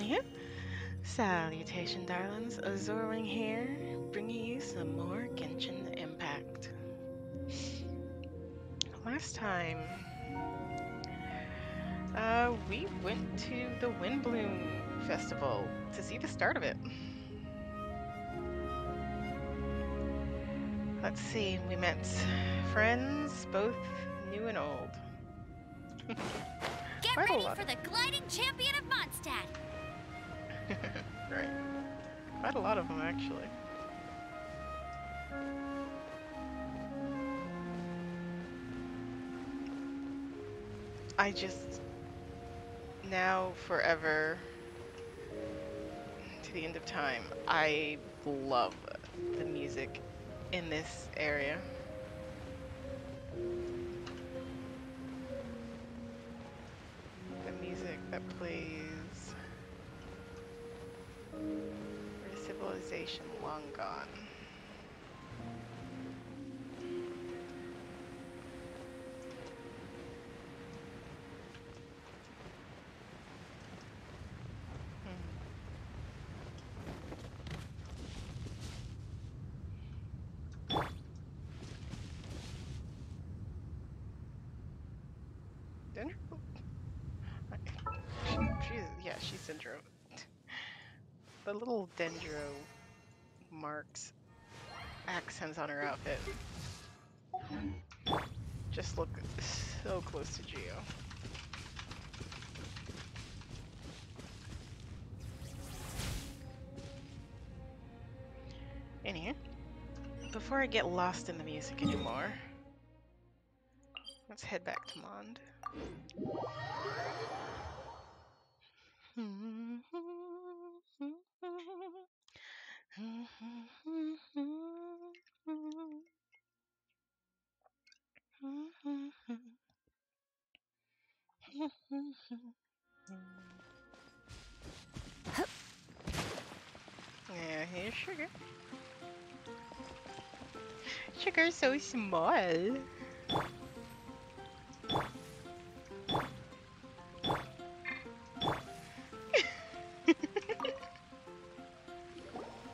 Yep. Salutation, darlings. Azorwing here, bringing you some more Genshin Impact. Last time, we went to the Windblume Festival to see the start of it. Let's see, we met friends, both new and old. Get ready for the gliding champion of Mondstadt! Right. Quite a lot of them, actually. I just, now, forever, to the end of time, I love the music in this area. The music that plays for a civilization long gone. She's Dendro. The little Dendro marks accents on her outfit just look so close to Geo. Anywho, before I get lost in the music anymore, let's head back to Mond. Yeah, here's Sugar. Sugar's so small.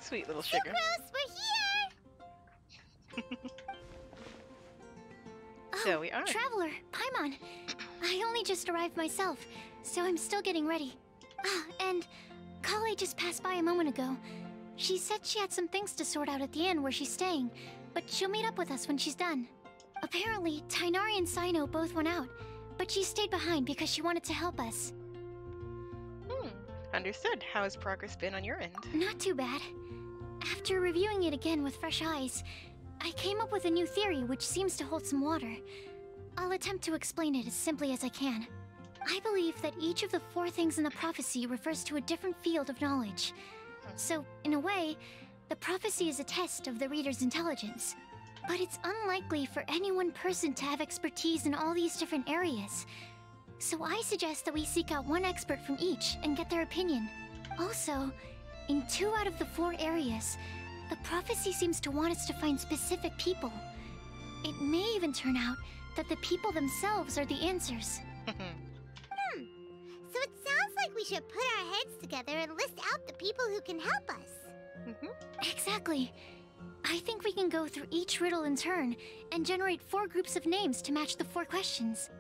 Sweet little Sugar. Sucrose, we're here! So we are. Traveler, Paimon. I only just arrived myself, so I'm still getting ready. Ah, and Kale just passed by a moment ago. She said she had some things to sort out at the inn where she's staying, but she'll meet up with us when she's done. Apparently, Tighnari and Cyno both went out, but she stayed behind because she wanted to help us. Understood. How has progress been on your end? Not too bad. After reviewing it again with fresh eyes, I came up with a new theory which seems to hold some water. I'll attempt to explain it as simply as I can. I believe that each of the 4 things in the prophecy refers to a different field of knowledge. So, in a way, the prophecy is a test of the reader's intelligence. But it's unlikely for any one person to have expertise in all these different areas. So I suggest that we seek out one expert from each and get their opinion. Also, in 2 out of the 4 areas, the prophecy seems to want us to find specific people. It may even turn out that the people themselves are the answers. So it sounds like we should put our heads together and list out the people who can help us. Exactly. I think we can go through each riddle in turn and generate 4 groups of names to match the 4 questions.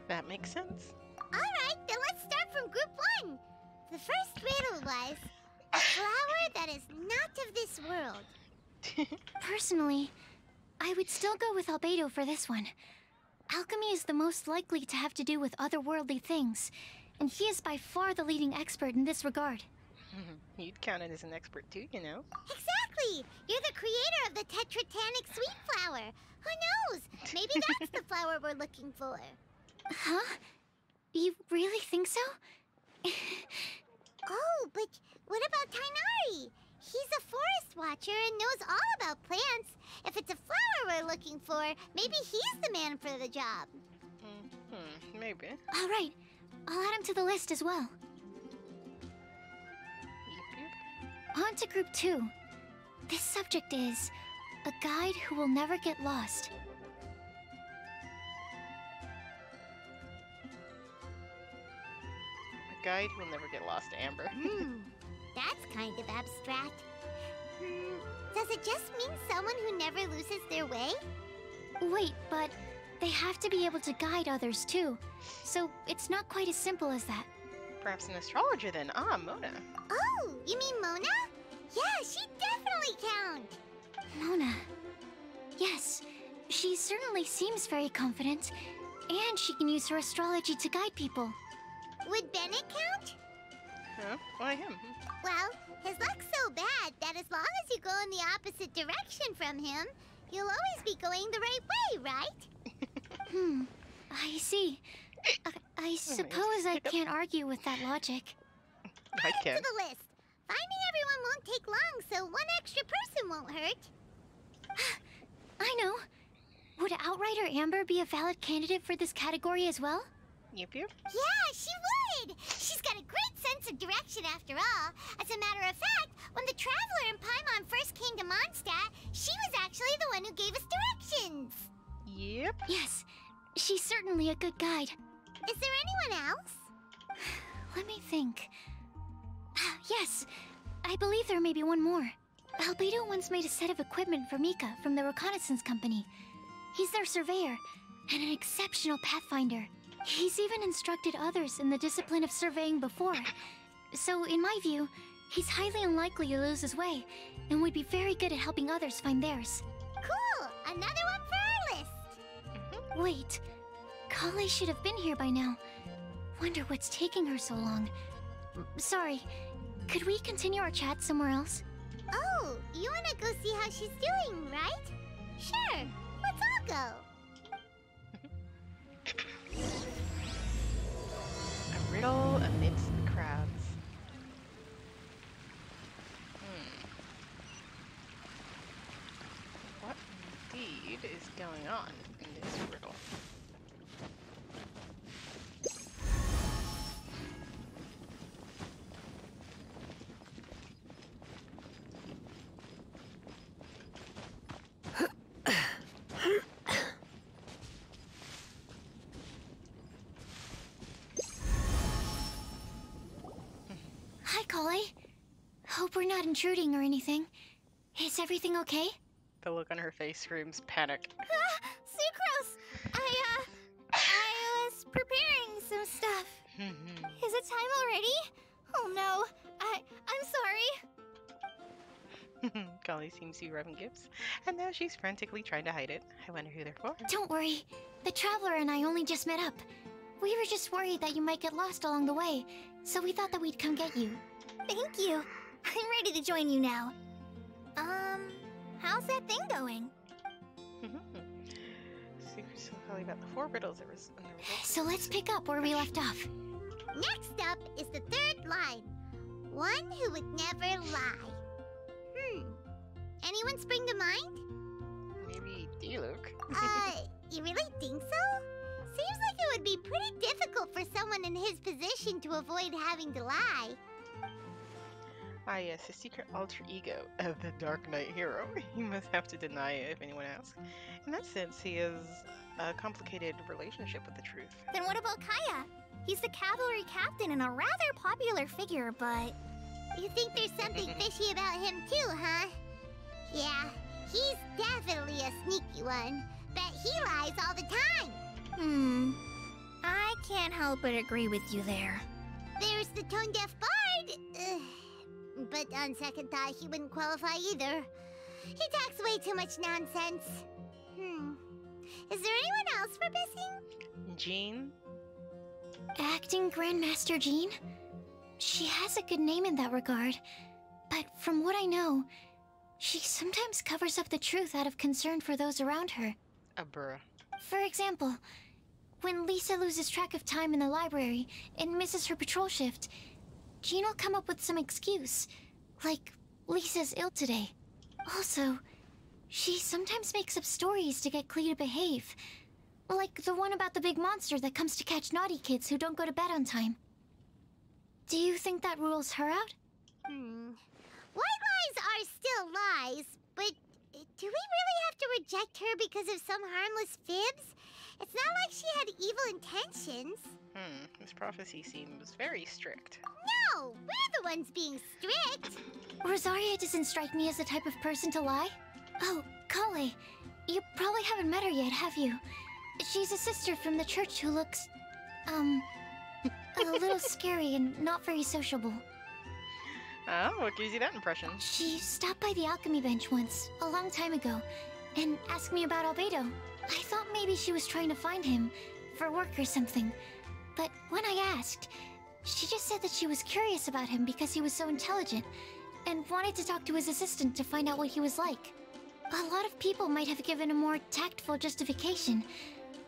That makes sense. Alright, then let's start from group 1. The first riddle was, a flower that is not of this world. Personally, I would still go with Albedo for this one. Alchemy is the most likely to have to do with otherworldly things, and he is by far the leading expert in this regard. You'd count it as an expert too, you know. Exactly! You're the creator of the Tetratanic sweet flower. Who knows? Maybe that's the flower we're looking for. Huh? You really think so? Oh, but what about Tighnari? He's a forest watcher and knows all about plants. If it's a flower we're looking for, maybe he's the man for the job. Maybe. All right. I'll add him to the list as well. On to group 2. This subject is a guide who will never get lost. A guide who will never get lost, Amber. That's kind of abstract. Does it just mean someone who never loses their way? Wait, but they have to be able to guide others too. So it's not quite as simple as that. Perhaps an astrologer then. Ah, Mona. Oh, you mean Mona? Yeah, she definitely count. Mona. Yes, she certainly seems very confident. And she can use her astrology to guide people. Would Bennett count? Huh? Why him? Well, his luck's so bad that as long as you go in the opposite direction from him, you'll always be going the right way, right? I see. I suppose I can't argue with that logic. I can. To the list. Finding everyone won't take long, so one extra person won't hurt. I know. Would Outrider Amber be a valid candidate for this category as well? Yep. Yeah, she would! She's got a great sense of direction after all. As a matter of fact, when the Traveler and Paimon first came to Mondstadt, she was actually the one who gave us directions. Yep. Yes, she's certainly a good guide. Is there anyone else? Let me think. Yes, I believe there may be one more. Albedo once made a set of equipment for Mika from the reconnaissance company. He's their surveyor, and an exceptional pathfinder. He's even instructed others in the discipline of surveying before. So, in my view, he's highly unlikely to lose his way, and would be very good at helping others find theirs. Cool! Another one for our list! Wait, Kale should have been here by now. Wonder what's taking her so long. Sorry, could we continue our chat somewhere else? Oh, you wanna go see how she's doing, right? Sure, let's all go. A riddle amidst the crowds. What indeed is going on in this riddle? Hi, Kale. Hope we're not intruding or anything. Is everything okay? The look on her face screams panic. Sucrose! I was preparing some stuff. Is it time already? Oh no, I'm sorry. Kali seems to be rubbing gifts, and now she's frantically trying to hide it. I wonder who they're for. Don't worry. The Traveler and I only just met up. We were just worried that you might get lost along the way, so we thought that we'd come get you. Thank you. I'm ready to join you now. How's that thing going? Secrets to Kali about the 4 riddles there was in the riddle. So let's pick up where we left off. Next up is the third line. One who would never lie. Anyone spring to mind? Maybe Diluc. You really think so? Seems like it would be pretty difficult for someone in his position to avoid having to lie. Ah yes, his secret alter ego of the Dark Knight hero. He must have to deny it if anyone asks. In that sense, he has a complicated relationship with the truth. Then what about Kaya? He's the cavalry captain and a rather popular figure, but... You think there's something fishy about him too, huh? Yeah, he's definitely a sneaky one. Bet he lies all the time. I can't help but agree with you there. There's the tone-deaf bard. But on second thought, he wouldn't qualify either. He talks way too much nonsense. Is there anyone else we're missing? Jean? Acting Grandmaster Jean? She has a good name in that regard, but from what I know, she sometimes covers up the truth out of concern for those around her. Bruh. For example, when Lisa loses track of time in the library and misses her patrol shift, Jean will come up with some excuse, like Lisa's ill today. Also, she sometimes makes up stories to get Klee to behave, like the one about the big monster that comes to catch naughty kids who don't go to bed on time. Do you think that rules her out? White lies are still lies, but do we really have to reject her because of some harmless fibs? It's not like she had evil intentions. This prophecy seems very strict. No, we're the ones being strict. Rosaria doesn't strike me as the type of person to lie. Oh, Kale, you probably haven't met her yet, have you? She's a sister from the church who looks, a little scary and not very sociable. Oh, what gives you that impression? She stopped by the alchemy bench once, a long time ago, and asked me about Albedo. I thought maybe she was trying to find him, for work or something. But when I asked, she just said that she was curious about him because he was so intelligent, and wanted to talk to his assistant to find out what he was like. A lot of people might have given a more tactful justification,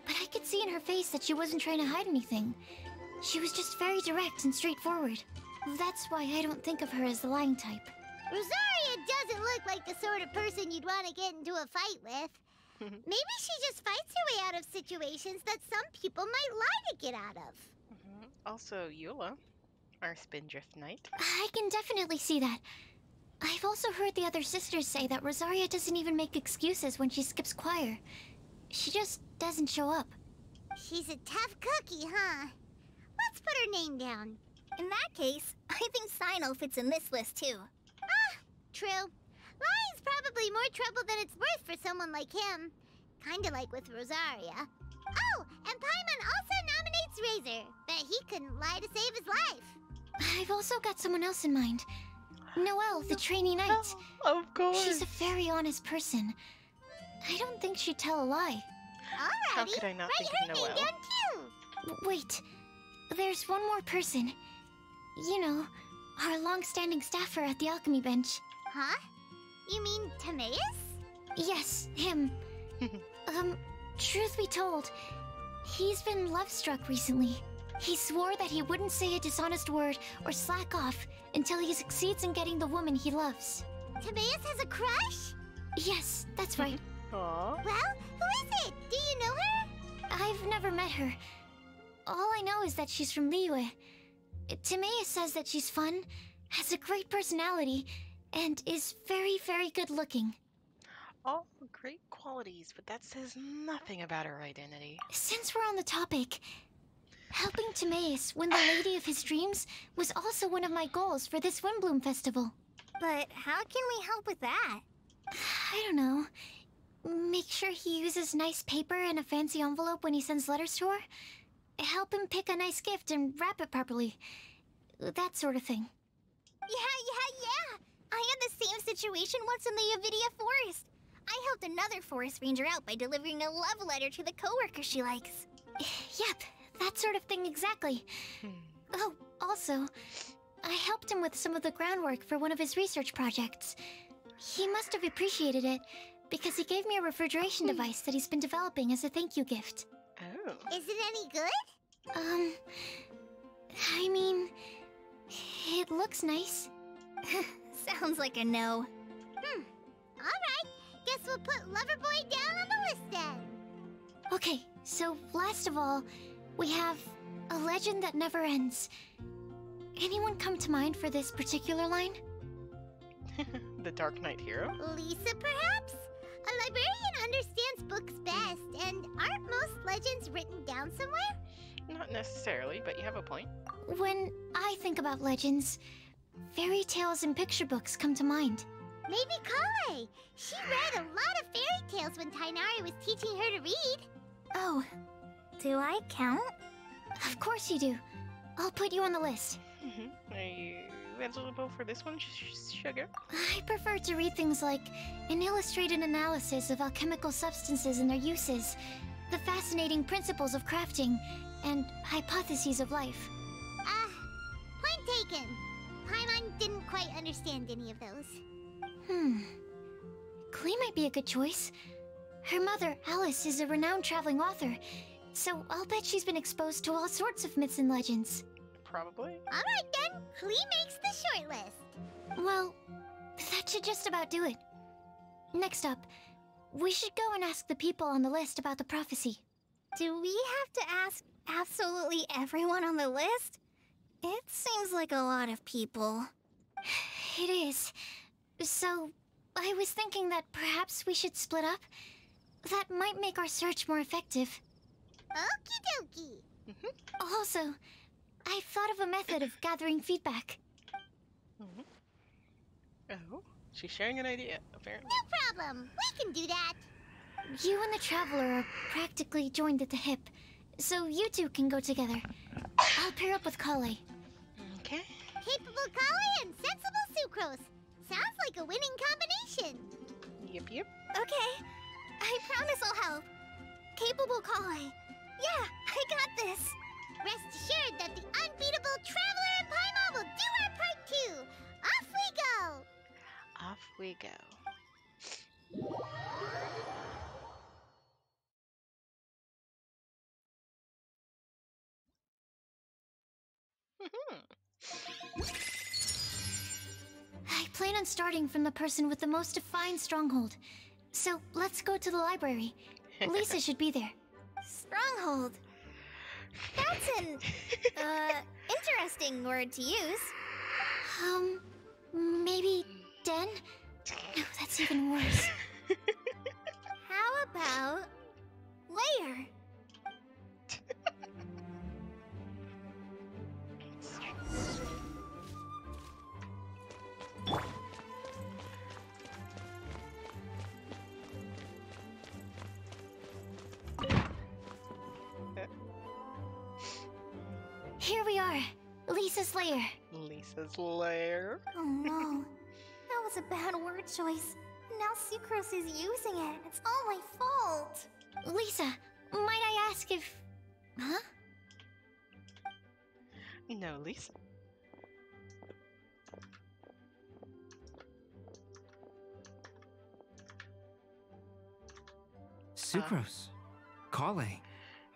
but I could see in her face that she wasn't trying to hide anything. She was just very direct and straightforward. That's why I don't think of her as the lying type. Rosaria doesn't look like the sort of person you'd want to get into a fight with. Maybe she just fights her way out of situations that some people might lie to get out of. Also, Eula, our Spindrift Knight. I can definitely see that. I've also heard the other sisters say that Rosaria doesn't even make excuses when she skips choir. She just doesn't show up. She's a tough cookie, huh? Let's put her name down. In that case, I think Sino fits in this list too. True. Lying's probably more trouble than it's worth for someone like him. Kinda like with Rosaria. Oh, and Paimon also nominates Razor, but he couldn't lie to save his life. I've also got someone else in mind. Noelle, the trainee knight. Of course. She's a very honest person. I don't think she'd tell a lie. Alrighty, How could I not write think her of name Noelle? down too. Wait, there's one more person. You know, our long-standing staffer at the alchemy bench. Huh? You mean Timaeus? Yes, him. Truth be told, he's been love-struck recently. He swore that he wouldn't say a dishonest word or slack off until he succeeds in getting the woman he loves. Timaeus has a crush? Yes, that's right. Aw. Well, who is it? Do you know her? I've never met her. All I know is that she's from Liyue. Timaeus says that she's fun, has a great personality, and is very, very good looking. All great qualities, but that says nothing about her identity. Since we're on the topic, helping Timaeus win the lady of his dreams was also one of my goals for this Windblume festival. But how can we help with that? I don't know. Make sure he uses nice paper and a fancy envelope when he sends letters to her. Help him pick a nice gift and wrap it properly. That sort of thing. Yeah. I had the same situation once in the Avidia Forest. I helped another forest ranger out by delivering a love letter to the coworker she likes. Yep, that sort of thing exactly. Oh, also, I helped him with some of the groundwork for one of his research projects. He must have appreciated it, because he gave me a refrigeration device that he's been developing as a thank you gift. Oh. Is it any good? I mean, it looks nice. Sounds like a no. Alright, guess we'll put Loverboy down on the list then. Okay, so last of all, we have a legend that never ends. Anyone come to mind for this particular line? The Dark Knight hero? Lisa, perhaps? A librarian understands books best, and aren't most legends written down somewhere? Not necessarily, but you have a point. When I think about legends, fairy tales and picture books come to mind. Maybe Kale. She read a lot of fairy tales when Tainari was teaching her to read. Oh, do I count? Of course you do. I'll put you on the list. Are you eligible for this one, Sugar? I prefer to read things like an illustrated analysis of alchemical substances and their uses, the fascinating principles of crafting, and hypotheses of life. Point taken. Paimon didn't quite understand any of those. Klee might be a good choice. Her mother, Alice, is a renowned traveling author, so I'll bet she's been exposed to all sorts of myths and legends. Probably. Alright then, Klee makes the short list. Well, that should just about do it. Next up, we should go and ask the people on the list about the prophecy. Do we have to ask absolutely everyone on the list? It seems like a lot of people. It is. So, I was thinking that perhaps we should split up. That might make our search more effective. Okie dokie. Also, I've thought of a method of gathering feedback. Oh, she's sharing an idea, apparently. No problem. We can do that. You and the Traveler are practically joined at the hip, so you two can go together. I'll pair up with Kale. Okay. Capable Kale and sensible Sucrose. Sounds like a winning combination. Yep. Okay, I promise I'll help. Capable Kale. Yeah, I got this. Rest assured that the unbeatable Traveler and Paimon will do our part too. Off we go. Off we go. I plan on starting from the person with the most defined stronghold. So let's go to the library. Lisa should be there. Stronghold. That's an, interesting word to use. Maybe den? No, that's even worse. How about layer? Here we are, Lisa's lair. Lisa's lair. Oh no, that was a bad word choice. Now Sucrose is using it. It's all my fault. Lisa, might I ask if... Huh? No, Lisa. Sucrose. Kale.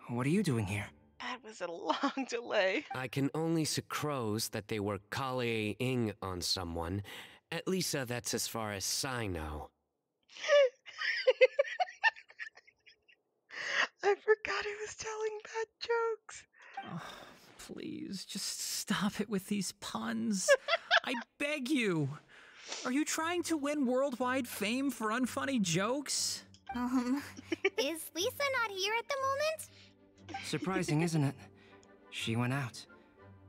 What are you doing here? That was a long delay. I can only sucrose that they were Kale-ing on someone. At least that's as far as I know. I forgot he was telling bad jokes. Oh, please, just stop it with these puns. I beg you. Are you trying to win worldwide fame for unfunny jokes? Is Lisa not here at the moment? Surprising, isn't it? She went out.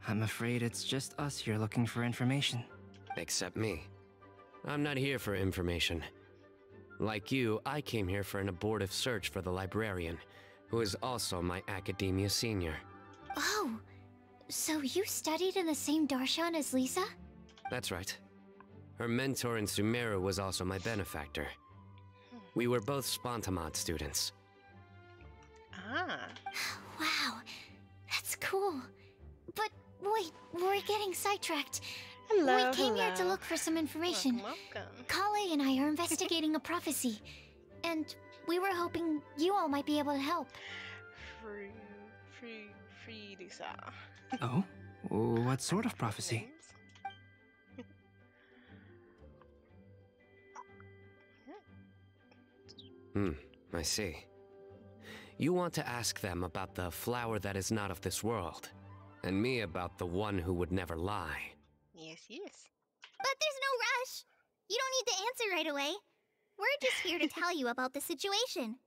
I'm afraid it's just us here looking for information. Except me. I'm not here for information. Like you, I came here for an abortive search for the librarian, who is also my academia senior. Oh, so you studied in the same darshan as Lisa? That's right. Her mentor in Sumeru was also my benefactor. We were both Spontamod students. Ah. Wow, that's cool. But wait, we're getting sidetracked. Hello, we came here to hello. look for some information. Welcome. Kale and I are investigating a prophecy, and we were hoping you all might be able to help. Free, Lisa. Oh? What sort of prophecy? I see. You want to ask them about the flower that is not of this world, and me about the one who would never lie. Yes. But there's no rush. You don't need to answer right away. We're just here to tell you about the situation.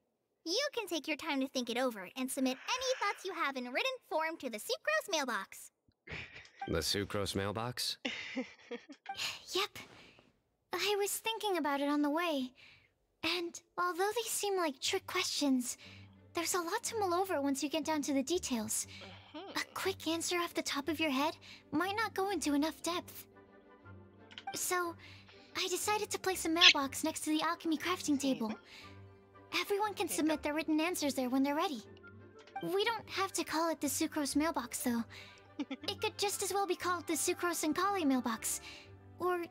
You can take your time to think it over and submit any thoughts you have in written form to the Sucrose mailbox. The Sucrose mailbox? Yep. I was thinking about it on the way, and although they seem like trick questions, there's a lot to mull over once you get down to the details. A quick answer off the top of your head might not go into enough depth. So, I decided to place a mailbox next to the alchemy crafting table. Everyone can submit their written answers there when they're ready. We don't have to call it the Sucrose mailbox, though. It could just as well be called the Sucrose and Kale mailbox. Or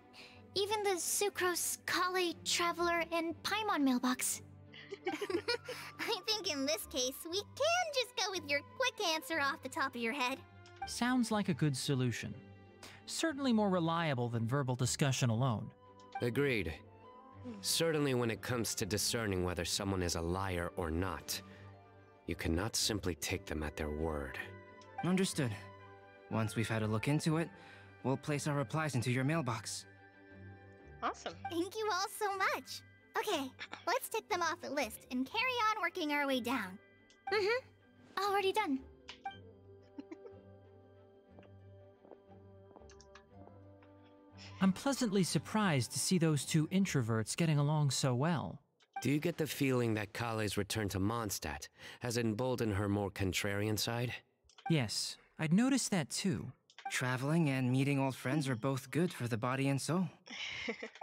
even the Sucrose, Kale, Traveler, and Paimon mailbox. I think in this case, we can just go with your quick answer off the top of your head. Sounds like a good solution. Certainly more reliable than verbal discussion alone. Agreed. Certainly when it comes to discerning whether someone is a liar or not, you cannot simply take them at their word. Understood. Once we've had a look into it, we'll place our replies into your mailbox. Awesome. Thank you all so much. Okay, let's tick them off the list and carry on working our way down. Already done. I'm pleasantly surprised to see those two introverts getting along so well. Do you get the feeling that Kale's return to Mondstadt has emboldened her more contrarian side? Yes, I'd noticed that too. Traveling and meeting old friends are both good for the body and soul.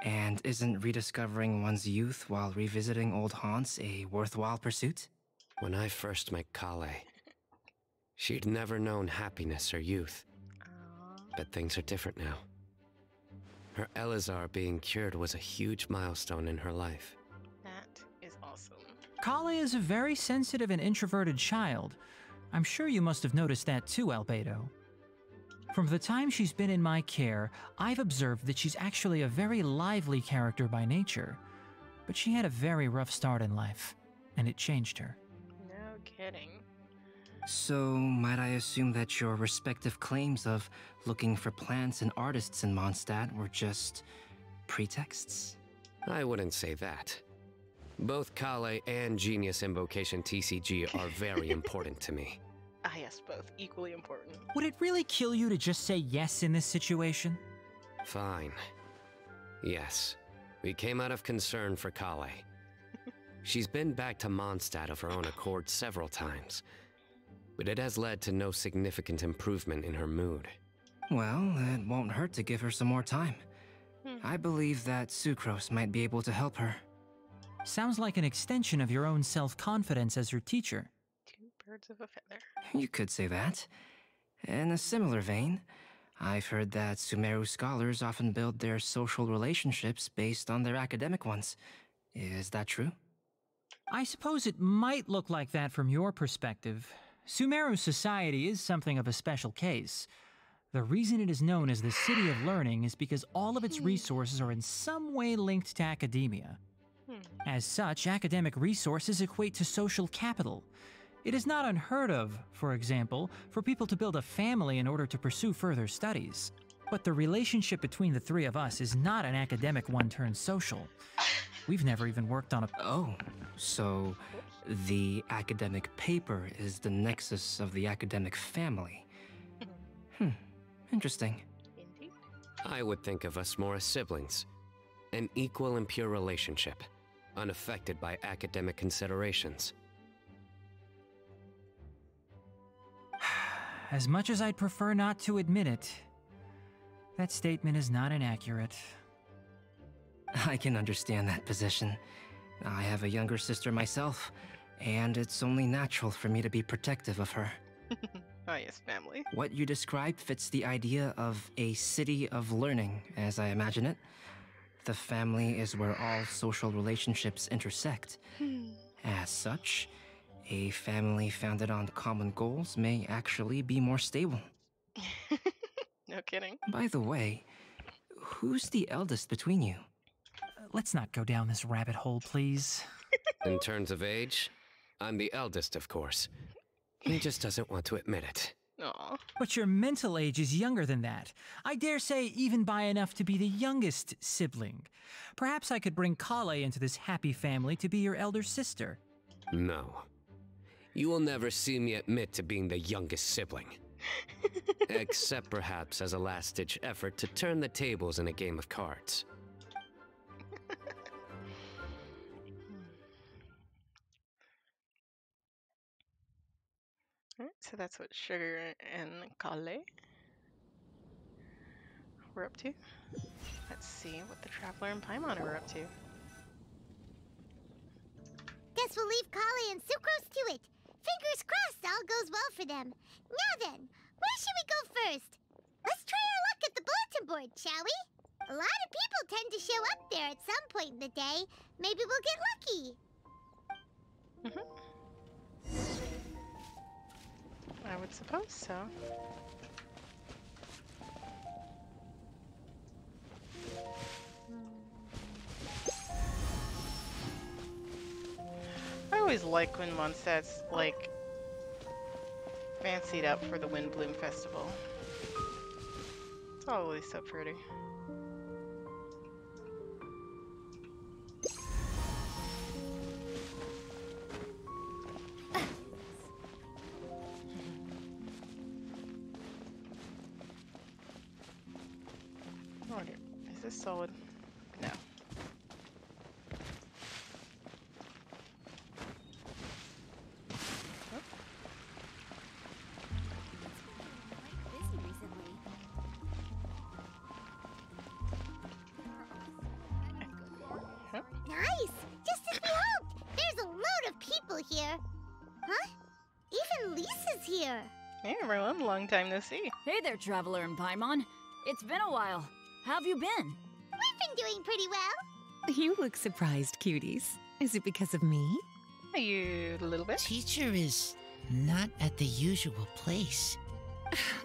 And isn't rediscovering one's youth while revisiting old haunts a worthwhile pursuit? When I first met Kale, she'd never known happiness or youth. But things are different now. Her Elazar being cured was a huge milestone in her life. That is awesome. Kale is a very sensitive and introverted child. I'm sure you must have noticed that too, Albedo. From the time she's been in my care, I've observed that she's actually a very lively character by nature. But she had a very rough start in life, and it changed her. No kidding. So, might I assume that your respective claims of looking for plants and artists in Mondstadt were just pretexts? I wouldn't say that. Both Kale and Genius Invocation TCG are very important to me. Ah, yes, both. Equally important. Would it really kill you to just say yes in this situation? Fine. Yes, we came out of concern for Kale. She's been back to Mondstadt of her own accord several times, but it has led to no significant improvement in her mood. Well, it won't hurt to give her some more time. I believe that Sucrose might be able to help her. Sounds like an extension of your own self-confidence as her teacher. Two birds of a feather. You could say that. In a similar vein, I've heard that Sumeru scholars often build their social relationships based on their academic ones. Is that true? I suppose it might look like that from your perspective. Sumeru society is something of a special case. The reason it is known as the City of Learning is because all of its resources are in some way linked to academia. As such, academic resources equate to social capital. It is not unheard of, for example, for people to build a family in order to pursue further studies. But the relationship between the three of us is not an academic one turned social. We've never even worked on a... Oh, so the academic paper is the nexus of the academic family. Interesting. Indeed. I would think of us more as siblings. An equal and pure relationship, unaffected by academic considerations. As much as I'd prefer not to admit it, that statement is not inaccurate. I can understand that position. I have a younger sister myself, and it's only natural for me to be protective of her. Ah, yes, family. What you described fits the idea of a city of learning, as I imagine it. The family is where all social relationships intersect. As such, a family founded on common goals may actually be more stable. No kidding. By the way, who's the eldest between you? Let's not go down this rabbit hole, please. In terms of age, I'm the eldest, of course. He just doesn't want to admit it. Aw. But your mental age is younger than that. I dare say even by enough to be the youngest sibling. Perhaps I could bring Kale into this happy family to be your elder sister. No. You will never see me admit to being the youngest sibling. Except perhaps as a last-ditch effort to turn the tables in a game of cards. Alright, so that's what Sugar and Kale were up to. Let's see what the Traveler and Paimon are up to. Guess we'll leave Kale and Sucrose to it. Fingers crossed all goes well for them. Now then, where should we go first? Let's try our luck at the bulletin board, shall we? A lot of people tend to show up there at some point in the day. Maybe we'll get lucky. I would suppose so. I always like when Mondstadt's like fancied up for the Windblume festival. It's always so pretty. Oh dear. this solid? No. Nice! Just as we hoped! There's a load of people here! Huh? Even Lisa's here! Hey everyone, long time no see. Hey there, Traveler and Paimon. It's been a while. How have you been? We've been doing pretty well! You look surprised, cuties. Is it because of me? Are you a little bit? Teacher is not at the usual place.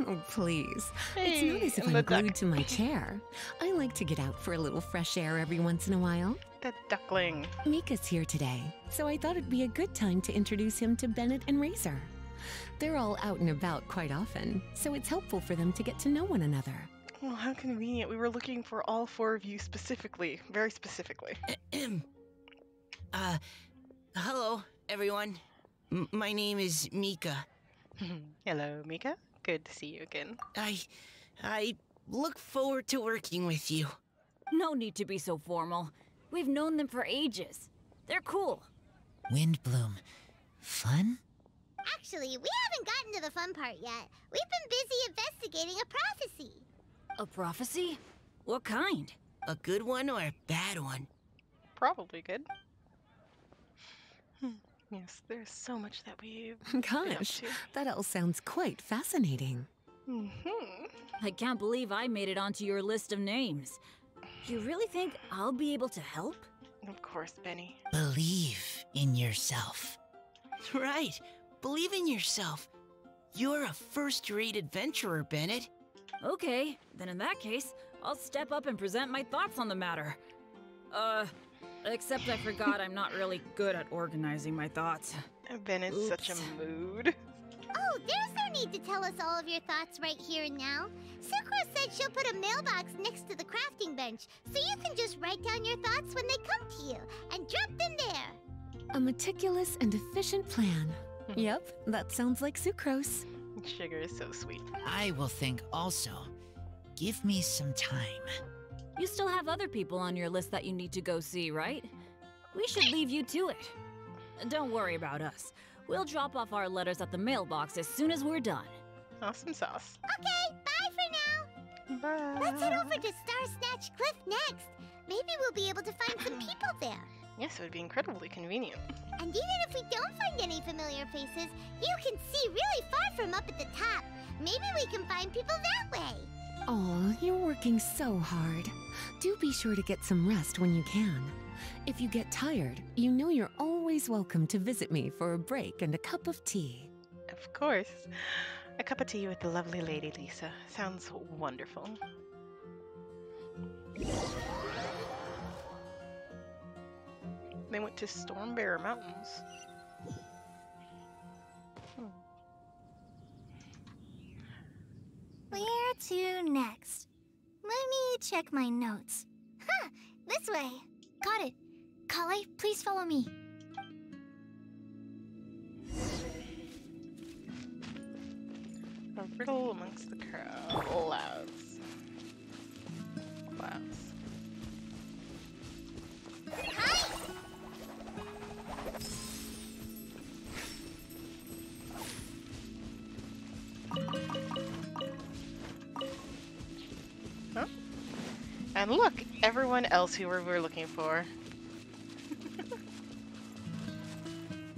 Oh, please. Hey, It's not as if and the I'm glued duck. to my chair. I like to get out for a little fresh air every once in a while. The duckling. Mika's here today, so I thought it'd be a good time to introduce him to Bennett and Razor. They're all out and about quite often, so it's helpful for them to get to know one another. Well, how convenient. We were looking for all four of you specifically. Very specifically. Hello, everyone. My name is Mika. Hello, Mika. Good to see you again. I look forward to working with you. No need to be so formal. We've known them for ages. They're cool. Windblume. Fun? Actually, we haven't gotten to the fun part yet. We've been busy investigating a prophecy. A prophecy? What kind? A good one or a bad one? Probably good. Yes, there's so much that we've been up Gosh, to. that all sounds quite fascinating. I can't believe I made it onto your list of names. You really think I'll be able to help? Of course, Benny. Believe in yourself. Right. Believe in yourself. You're a first-rate adventurer, Bennett. Okay, then in that case, I'll step up and present my thoughts on the matter. Except I forgot I'm not really good at organizing my thoughts. Bennett's such a Oops. mood. Oh, there's no need to tell us all of your thoughts right here and now. Sucro said she'll put a mailbox next to the crafting bench, so you can just write down your thoughts when they come to you, and drop them there. A meticulous and efficient plan. Yep, that sounds like sucrose. Sugar is so sweet. I will think also. Give me some time. You still have other people on your list that you need to go see, right? We should leave you to it. Don't worry about us. We'll drop off our letters at the mailbox as soon as we're done. Awesome sauce. Okay, bye for now. Bye. Let's head over to Star Snatch Cliff next. Maybe we'll be able to find some people there. Yes, it would be incredibly convenient. And even if we don't find any familiar faces, you can see really far from up at the top. Maybe we can find people that way. Oh, you're working so hard. Do be sure to get some rest when you can. If you get tired, you know you're always welcome to visit me for a break and a cup of tea. Of course. A cup of tea with the lovely Lady Lisa. Sounds wonderful. They went to Stormbear Mountains. Where to next? Let me check my notes. Huh, this way. Got it. Kale, please follow me. A riddle amongst the clouds. Clouds. Huh? And look, everyone else who we were looking for.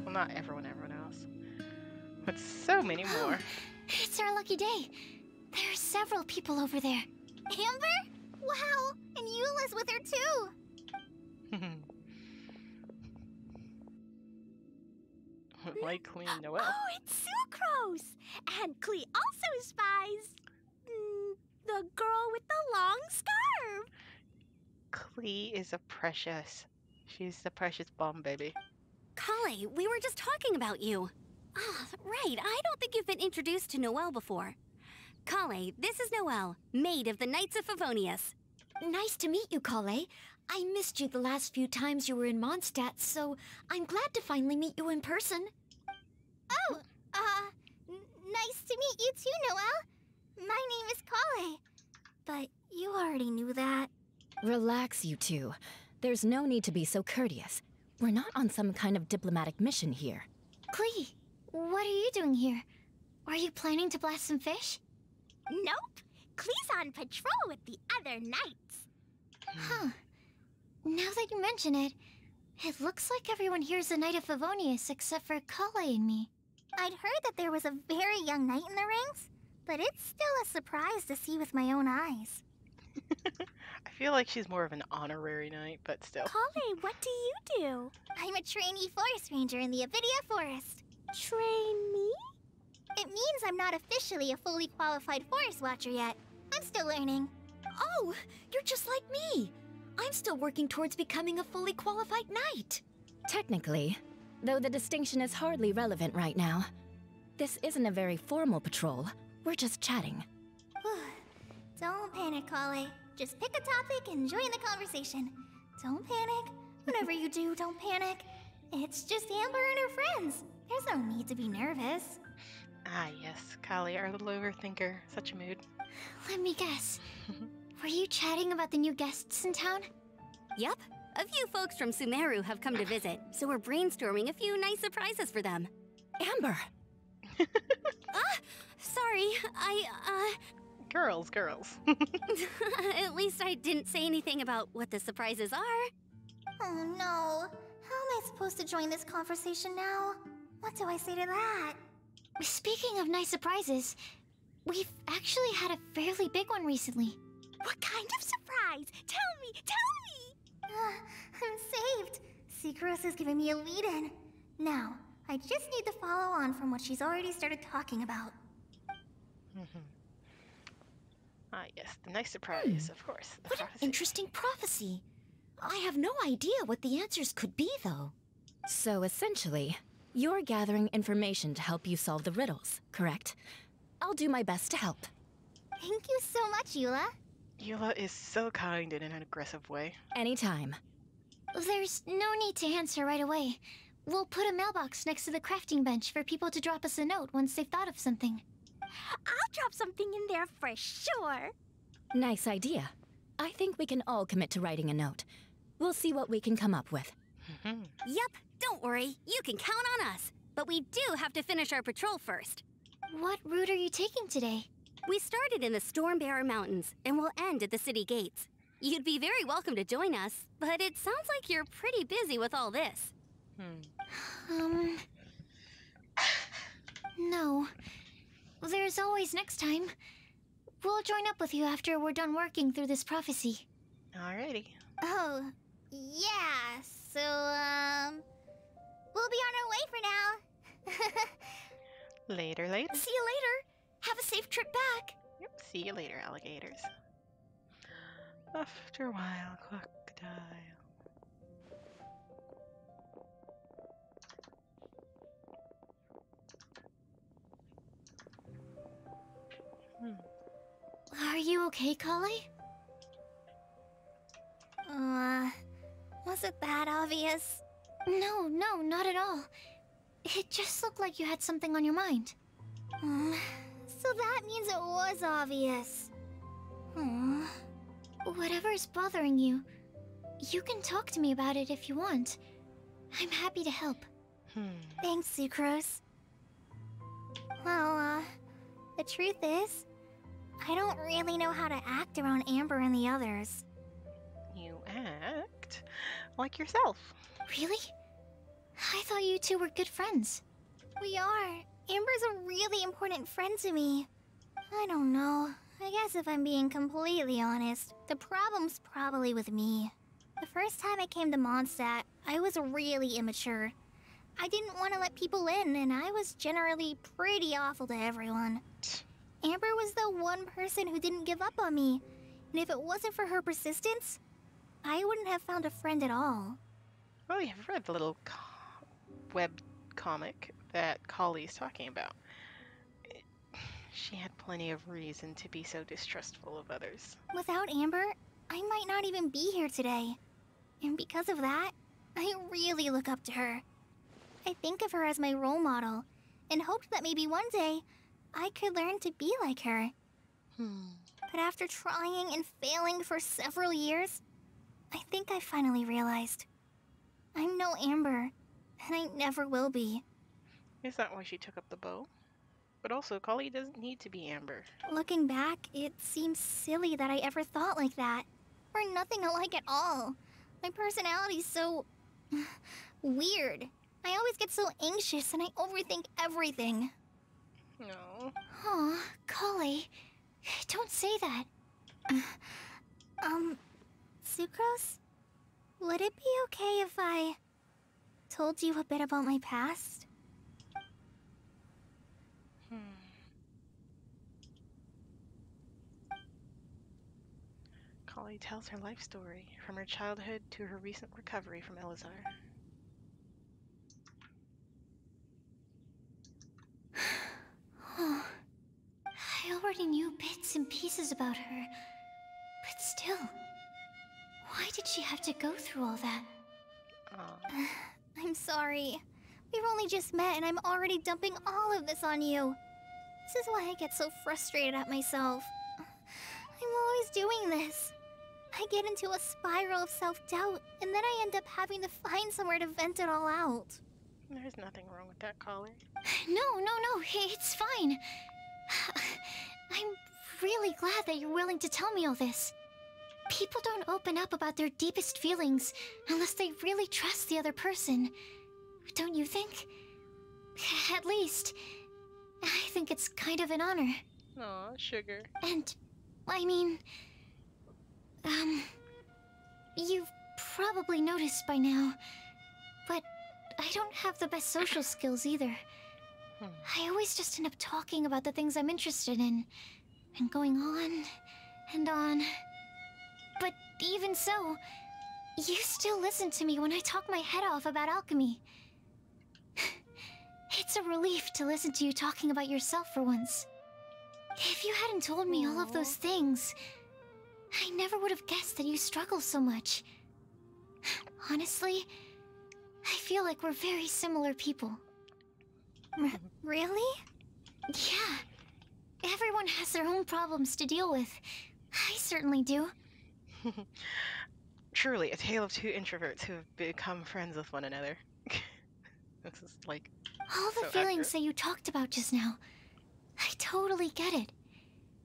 Well, not everyone else. But so many more. It's our lucky day. There are several people over there. Amber? Wow, and Eula's with her too. Like Clean Noel. Oh, it's Sucrose! And Klee also spies the girl with the long scarf. Clee is a precious. She's the precious bomb baby. Kale, we were just talking about you. Ah, right. I don't think you've been introduced to Noelle before. Kale, this is Noelle, maid of the Knights of Favonius. Nice to meet you, Kale. I missed you the last few times you were in Mondstadt, so I'm glad to finally meet you in person. Oh, nice to meet you too, Noelle. My name is Kale. But you already knew that. Relax, you two. There's no need to be so courteous. We're not on some kind of diplomatic mission here. Klee, what are you doing here? Are you planning to blast some fish? Nope. Klee's on patrol with the other knights. Huh. Now that you mention it, it looks like everyone here is a Knight of Favonius except for Kale and me. I'd heard that there was a very young knight in the ranks, but it's still a surprise to see with my own eyes. I feel like she's more of an honorary knight, but still. Kale, what do you do? I'm a trainee forest ranger in the Avidia Forest. Trainee? It means I'm not officially a fully qualified forest watcher yet. I'm still learning. Oh, you're just like me. I'm still working towards becoming a fully qualified knight. Technically, though the distinction is hardly relevant right now. This isn't a very formal patrol. We're just chatting. Don't panic, Kale. Just pick a topic and join the conversation. Don't panic. Whatever you do, don't panic. It's just Amber and her friends. There's no need to be nervous. Ah, yes, Kali, our little overthinker. Such a mood. Let me guess. Were you chatting about the new guests in town? Yep. A few folks from Sumeru have come to visit, so we're brainstorming a few nice surprises for them. Amber! Sorry, Girls. At least I didn't say anything about what the surprises are. Oh no. How am I supposed to join this conversation now? What do I say to that? Speaking of nice surprises, we've actually had a fairly big one recently. What kind of surprise? Tell me! I'm saved. Secros is giving me a lead-in. Now, I just need to follow on from what she's already started talking about. Ah, yes, the nice surprise, of course. The What an prophecy. interesting prophecy. I have no idea what the answers could be, though. So essentially, you're gathering information to help you solve the riddles, correct? I'll do my best to help. Thank you so much, Eula. Eula is so kind in an aggressive way. Anytime. There's no need to answer right away. We'll put a mailbox next to the crafting bench for people to drop us a note once they've thought of something. I'll drop something in there for sure. Nice idea. I think we can all commit to writing a note. We'll see what we can come up with. Yep, don't worry. You can count on us. But we do have to finish our patrol first. What route are you taking today? We started in the Stormbearer Mountains, and we'll end at the city gates. You'd be very welcome to join us, but it sounds like you're pretty busy with all this. No. There's always next time. We'll join up with you after we're done working through this prophecy. Alrighty. Oh, yeah. So, we'll be on our way for now. Later. See you later. Have a safe trip back. Yep, see you later, alligators. After a while, crocodile. Are you okay, Kale? Was it that obvious? No, not at all. It just looked like you had something on your mind. So that means it was obvious. Whatever's bothering you, you can talk to me about it if you want. I'm happy to help. Thanks, Sucrose. Well, the truth is, I don't really know how to act around Amber and the others. You act like yourself. Really? I thought you two were good friends. We are. Amber's a really important friend to me. I don't know. I guess if I'm being completely honest, the problem's probably with me. The first time I came to Mondstadt, I was really immature. I didn't want to let people in, and I was generally pretty awful to everyone. Amber was the one person who didn't give up on me, and if it wasn't for her persistence, I wouldn't have found a friend at all. Oh, you've read the little web comic that Kali's talking about. She had plenty of reason to be so distrustful of others. Without Amber, I might not even be here today. And because of that, I really look up to her. I think of her as my role model, and hoped that maybe one day, I could learn to be like her. But after trying and failing for several years, I think I finally realized. I'm no Amber, and I never will be. Is that why she took up the bow? But also, Kali doesn't need to be Amber. Looking back, it seems silly that I ever thought like that. We're nothing alike at all. My personality's so... weird. I always get so anxious and I overthink everything. No. Aw, Kali. Don't say that. Sucrose? Would it be okay if I told you a bit about my past? Kali tells her life story, from her childhood to her recent recovery from Elazar. Oh, I already knew bits and pieces about her. But still, why did she have to go through all that? I'm sorry. We've only just met and I'm already dumping all of this on you. This is why I get so frustrated at myself. I'm always doing this. I get into a spiral of self-doubt, and then I end up having to find somewhere to vent it all out. There's nothing wrong with that, Kali. No, it's fine. I'm really glad that you're willing to tell me all this. People don't open up about their deepest feelings unless they really trust the other person. Don't you think? At least, I think it's kind of an honor. Aw, sugar. And, I mean... you've probably noticed by now, but I don't have the best social skills either. I always just end up talking about the things I'm interested in, and going on and on. But even so, you still listen to me when I talk my head off about alchemy. It's a relief to listen to you talking about yourself for once. If you hadn't told me all of those things, I never would have guessed that you struggle so much. Honestly, I feel like we're very similar people. Really? Yeah. Everyone has their own problems to deal with. I certainly do. Truly, a tale of two introverts who have become friends with one another. This is like all the so feelings accurate. that you talked about just now. I totally get it.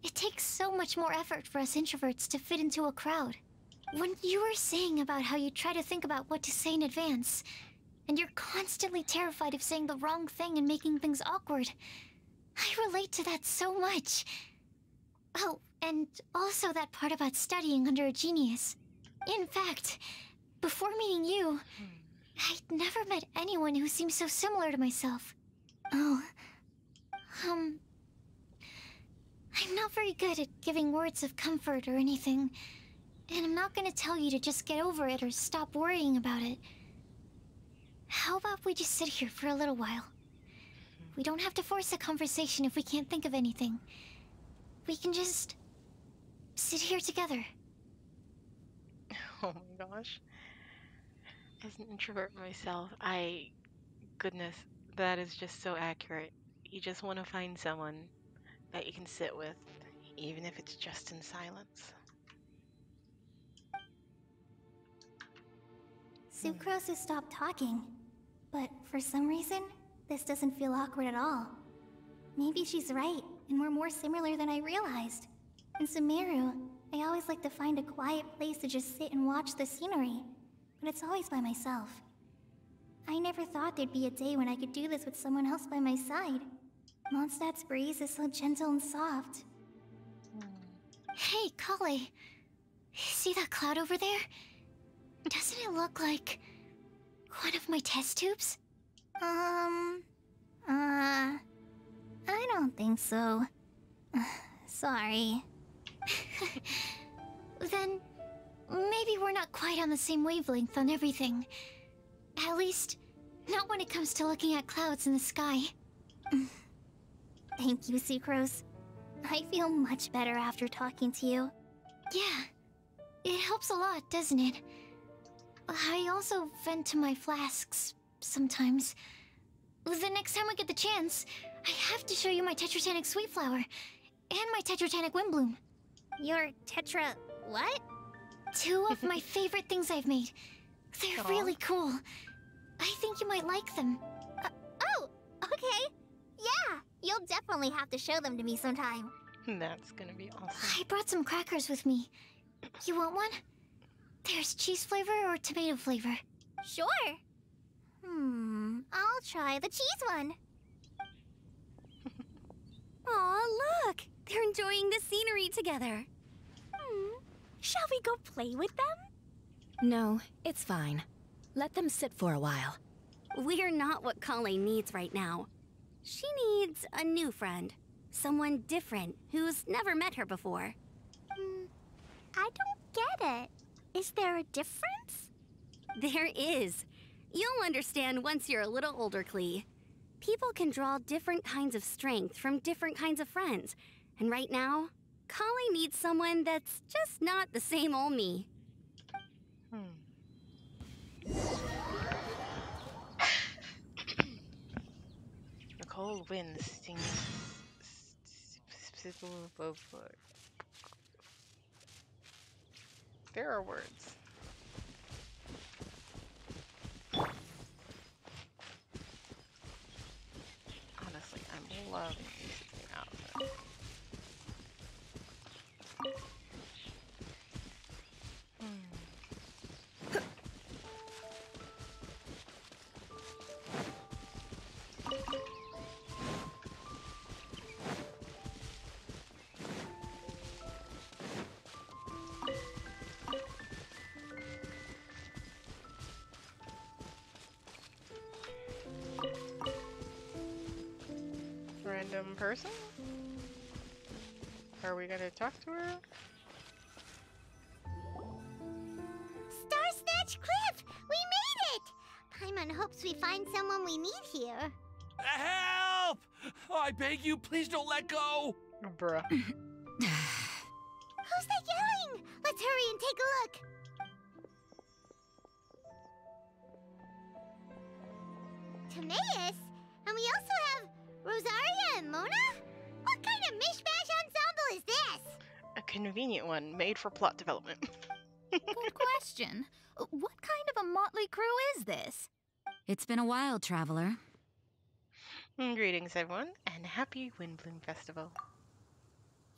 It takes so much more effort for us introverts to fit into a crowd. When you were saying about how you try to think about what to say in advance, and you're constantly terrified of saying the wrong thing and making things awkward, I relate to that so much. Oh, and also that part about studying under a genius. In fact, before meeting you, I'd never met anyone who seemed so similar to myself. Oh, I'm not very good at giving words of comfort or anything, and I'm not gonna tell you to just get over it or stop worrying about it. How about we just sit here for a little while? We don't have to force a conversation if we can't think of anything. We can just sit here together. Oh my gosh. As an introvert myself, goodness, that is just so accurate. You just want to find someone that you can sit with, even if it's just in silence. Sucrose has stopped talking, but for some reason, this doesn't feel awkward at all. Maybe she's right, and we're more similar than I realized. In Sumeru, I always like to find a quiet place to just sit and watch the scenery, but it's always by myself. I never thought there'd be a day when I could do this with someone else by my side. Mondstadt's breeze is so gentle and soft. Hey, Kali. See that cloud over there? Doesn't it look like one of my test tubes? I don't think so. Sorry. Then maybe we're not quite on the same wavelength on everything. At least, not when it comes to looking at clouds in the sky. Thank you, Sucrose. I feel much better after talking to you. Yeah, it helps a lot, doesn't it? I also vent to my flasks sometimes. The next time I get the chance, I have to show you my Tetratanic Sweet Flower and my Tetratanic Windblume. Your tetra... what? 2 of my favorite things I've made. They're really cool. I think you might like them. Oh, okay. Yeah, you'll definitely have to show them to me sometime. That's gonna be awesome. I brought some crackers with me. You want one? There's cheese flavor or tomato flavor. Sure. I'll try the cheese one. Aw, look! They're enjoying the scenery together. Shall we go play with them? No, it's fine. Let them sit for a while. We're not what Kale needs right now. She needs a new friend. Someone different who's never met her before. I don't get it. Is there a difference? There is. You'll understand once you're a little older, Klee. People can draw different kinds of strength from different kinds of friends. And right now, Kale needs someone that's just not the same old me. The cold wind stings. There are words. Honestly, I'm loving these outfits. Random person? Are we gonna talk to her? Star Snatch Cliff! We made it! Paimon hopes we find someone we need here. Help! I beg you, please don't let go! Bruh. Who's that yelling? Let's hurry and take a look. Timaeus? And we also have Rosaria and Mona? What kind of mishmash ensemble is this? A convenient one made for plot development. Good question. What kind of a motley crew is this? It's been a while, traveler. Greetings, everyone, and happy Windblume Festival.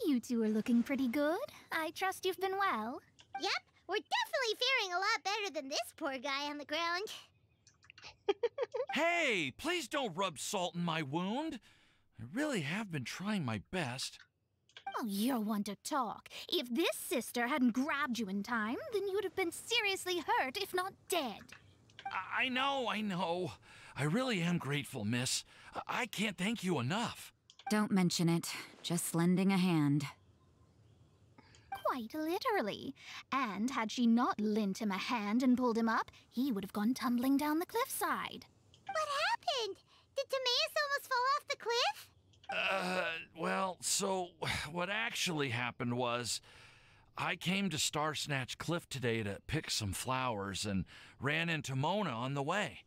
You two are looking pretty good. I trust you've been well. Yep, we're definitely faring a lot better than this poor guy on the ground. Hey, please don't rub salt in my wound. I really have been trying my best. Oh, you're one to talk. If this sister hadn't grabbed you in time, then you'd have been seriously hurt, if not dead. I know. I really am grateful, miss. I can't thank you enough. Don't mention it. Just lending a hand. Quite literally. And had she not lent him a hand and pulled him up, he would have gone tumbling down the cliffside. What happened? Did Timaeus almost fall off the cliff? Well, so what actually happened was I came to Star Snatch Cliff today to pick some flowers and ran into Mona on the way.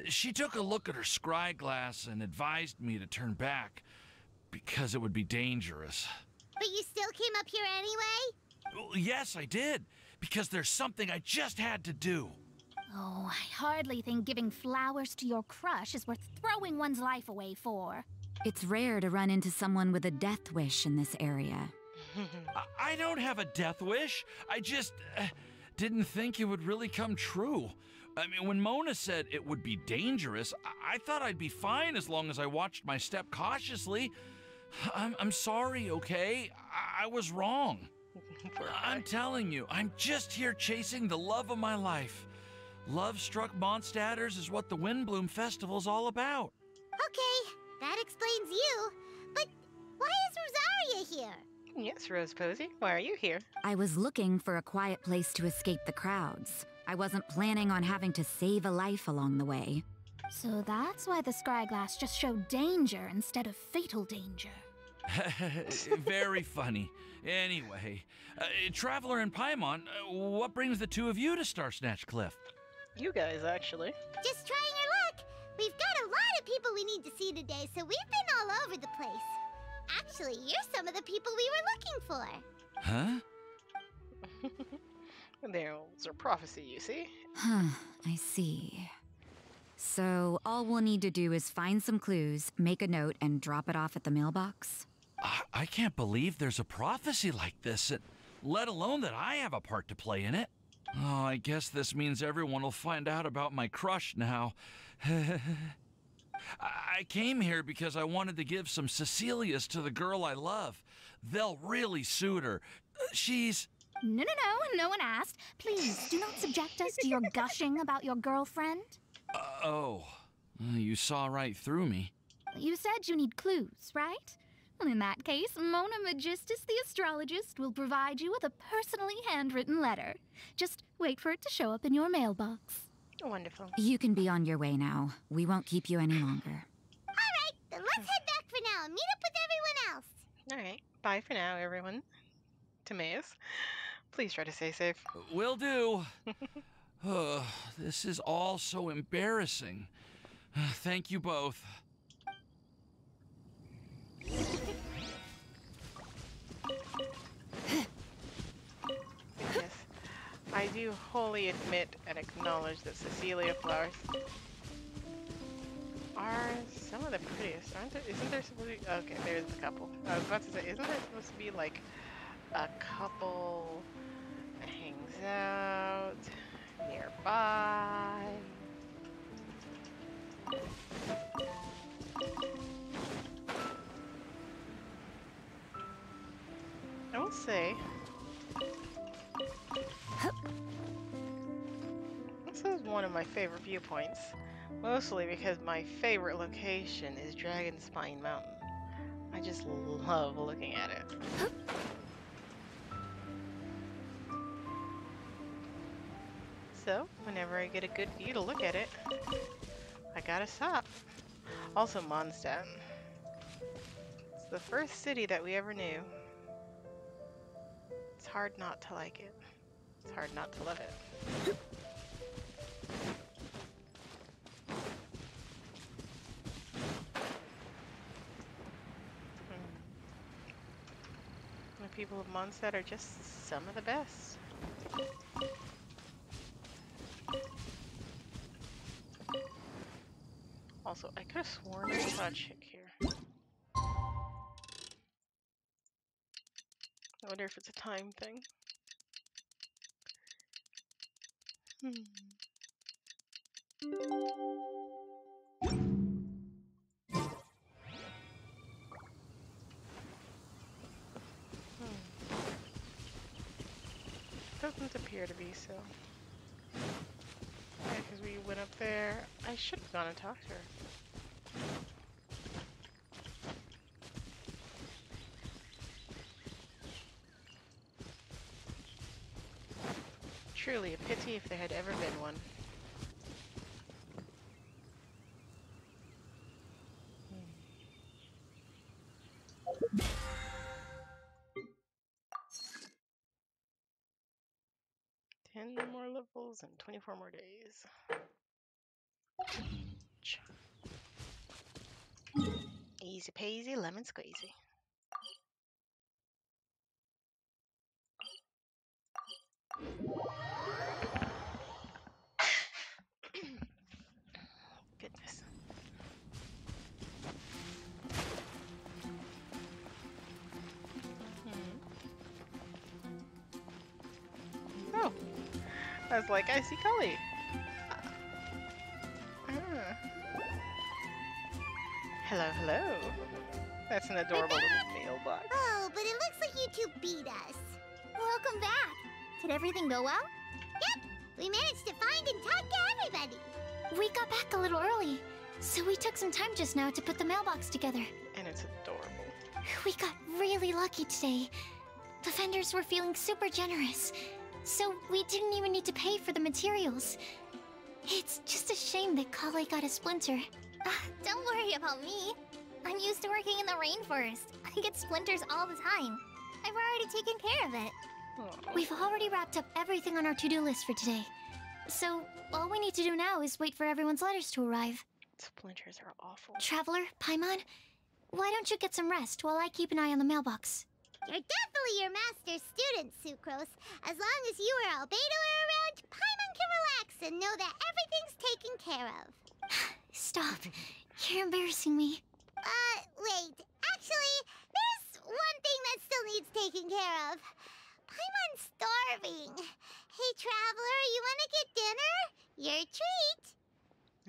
She took a look at her scry glass and advised me to turn back because it would be dangerous. But you still came up here anyway? Well, yes, I did, because there's something I just had to do. Oh, I hardly think giving flowers to your crush is worth throwing one's life away for. It's rare to run into someone with a death wish in this area. I don't have a death wish. I just didn't think it would really come true. I mean, when Mona said it would be dangerous, I thought I'd be fine as long as I watched my step cautiously. I'm sorry, okay? I was wrong. I'm telling you, I'm just here chasing the love of my life. Love-struck Mondstadters is what the Windblume Festival's all about. Okay, that explains you. But why is Rosaria here? Yes, Rose Posey, why are you here? I was looking for a quiet place to escape the crowds. I wasn't planning on having to save a life along the way. So that's why the scryglass just showed danger instead of fatal danger. Very funny. Anyway, Traveler and Paimon, what brings the two of you to Star Snatch Cliff? You guys, actually. Just trying our luck. We've got a lot of people we need to see today, so we've been all over the place. Actually, you're some of the people we were looking for. Huh? There's a prophecy, you see. Huh, I see. So, all we'll need to do is find some clues, make a note, and drop it off at the mailbox? I can't believe there's a prophecy like this, let alone that I have a part to play in it. Oh, I guess this means everyone will find out about my crush now. I came here because I wanted to give some Cecilias to the girl I love. They'll really suit her. She's... No, no one asked. Please, do not subject us to your gushing about your girlfriend. You saw right through me. You said you need clues, right? Well, in that case, Mona Magistus the astrologist will provide you with a personally handwritten letter. Just wait for it to show up in your mailbox. Wonderful. You can be on your way now. We won't keep you any longer. Alright, then let's head back for now and meet up with everyone else. Alright, bye for now, everyone. Timaeus, please try to stay safe. Will do. This is all so embarrassing. Thank you both. Yes, I do wholly admit and acknowledge that Cecilia flowers are some of the prettiest, aren't there? Isn't there supposed to be... Okay, there's a couple. I was about to say, isn't there supposed to be like a couple that hangs out nearby? I will say, this is one of my favorite viewpoints, mostly because my favorite location is Dragonspine Mountain. I just love looking at it. So, whenever I get a good view to look at it, I gotta stop. Also, Mondstadt. It's the first city that we ever knew. It's hard not to like it. It's hard not to love it. The people of Mondstadt are just some of the best. Also, I could have sworn I saw a chick here. I wonder if it's a time thing. Doesn't appear to be so. Yeah, because we went up there. I should have gone and talked to her. Truly a pity if there had ever been one. Ten more levels and 24 more days. Easy peasy, lemon squeezy. Goodness. Oh, I was like, I see Cully. Hello, hello. That's an adorable little mailbox. Oh, but it looks like you two beat us. Welcome back. Did everything go well? Yep, we managed to find and talk to everybody. We got back a little early, so we took some time just now to put the mailbox together. And it's adorable. We got really lucky today. The vendors were feeling super generous, so we didn't even need to pay for the materials. It's just a shame that Kale got a splinter. Don't worry about me. I'm used to working in the rainforest. I get splinters all the time. I've already taken care of it. Aww. We've already wrapped up everything on our to-do list for today. So, all we need to do now is wait for everyone's letters to arrive. Splinters are awful. Traveler, Paimon, why don't you get some rest while I keep an eye on the mailbox? You're definitely your master's student, Sucrose. As long as you or Albedo or and know that everything's taken care of. Stop. You're embarrassing me. Wait. Actually, there's one thing that still needs taking care of. Paimon's starving. Hey, Traveler, you wanna get dinner? Your treat.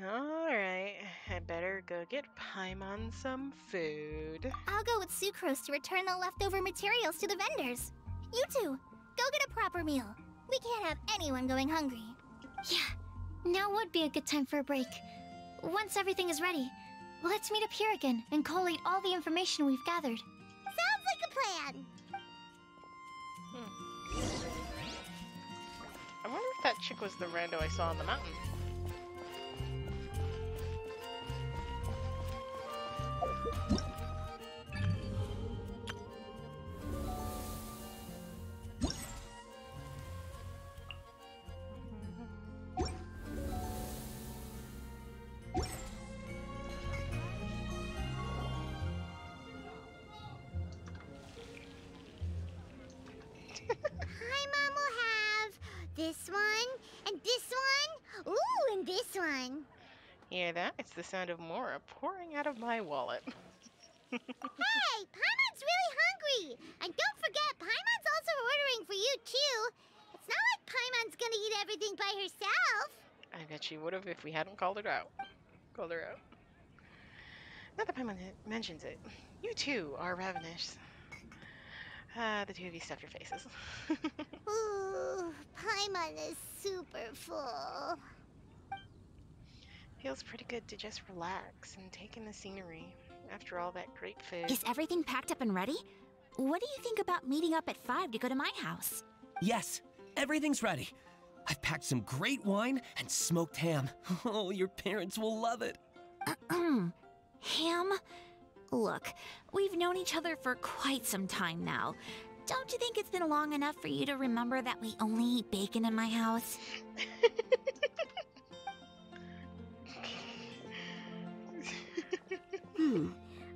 Alright, I better go get Paimon some food. I'll go with Sucrose to return the leftover materials to the vendors. You two, go get a proper meal. We can't have anyone going hungry. Yeah, now would be a good time for a break. Once everything is ready, let's meet up here again and collate all the information we've gathered. Sounds like a plan. I wonder if that chick was the rando I saw on the mountain. Paimon will have this one, and this one, ooh, and this one. Hear that? It's the sound of Mora pouring out of my wallet. Hey, Paimon's really hungry! And don't forget, Paimon's also ordering for you, too. It's not like Paimon's gonna eat everything by herself. I bet she would have if we hadn't called her out. Not that Paimon mentions it. You too are ravenous. The two of you stuffed your faces. Ooh, Paimon is super full. Feels pretty good to just relax and take in the scenery after all that great food. Is everything packed up and ready? What do you think about meeting up at 5 to go to my house? Yes, everything's ready. I've packed some great wine and smoked ham. Oh, your parents will love it. Ham? Look, we've known each other for quite some time now. Don't you think it's been long enough for you to remember that we only eat bacon in my house?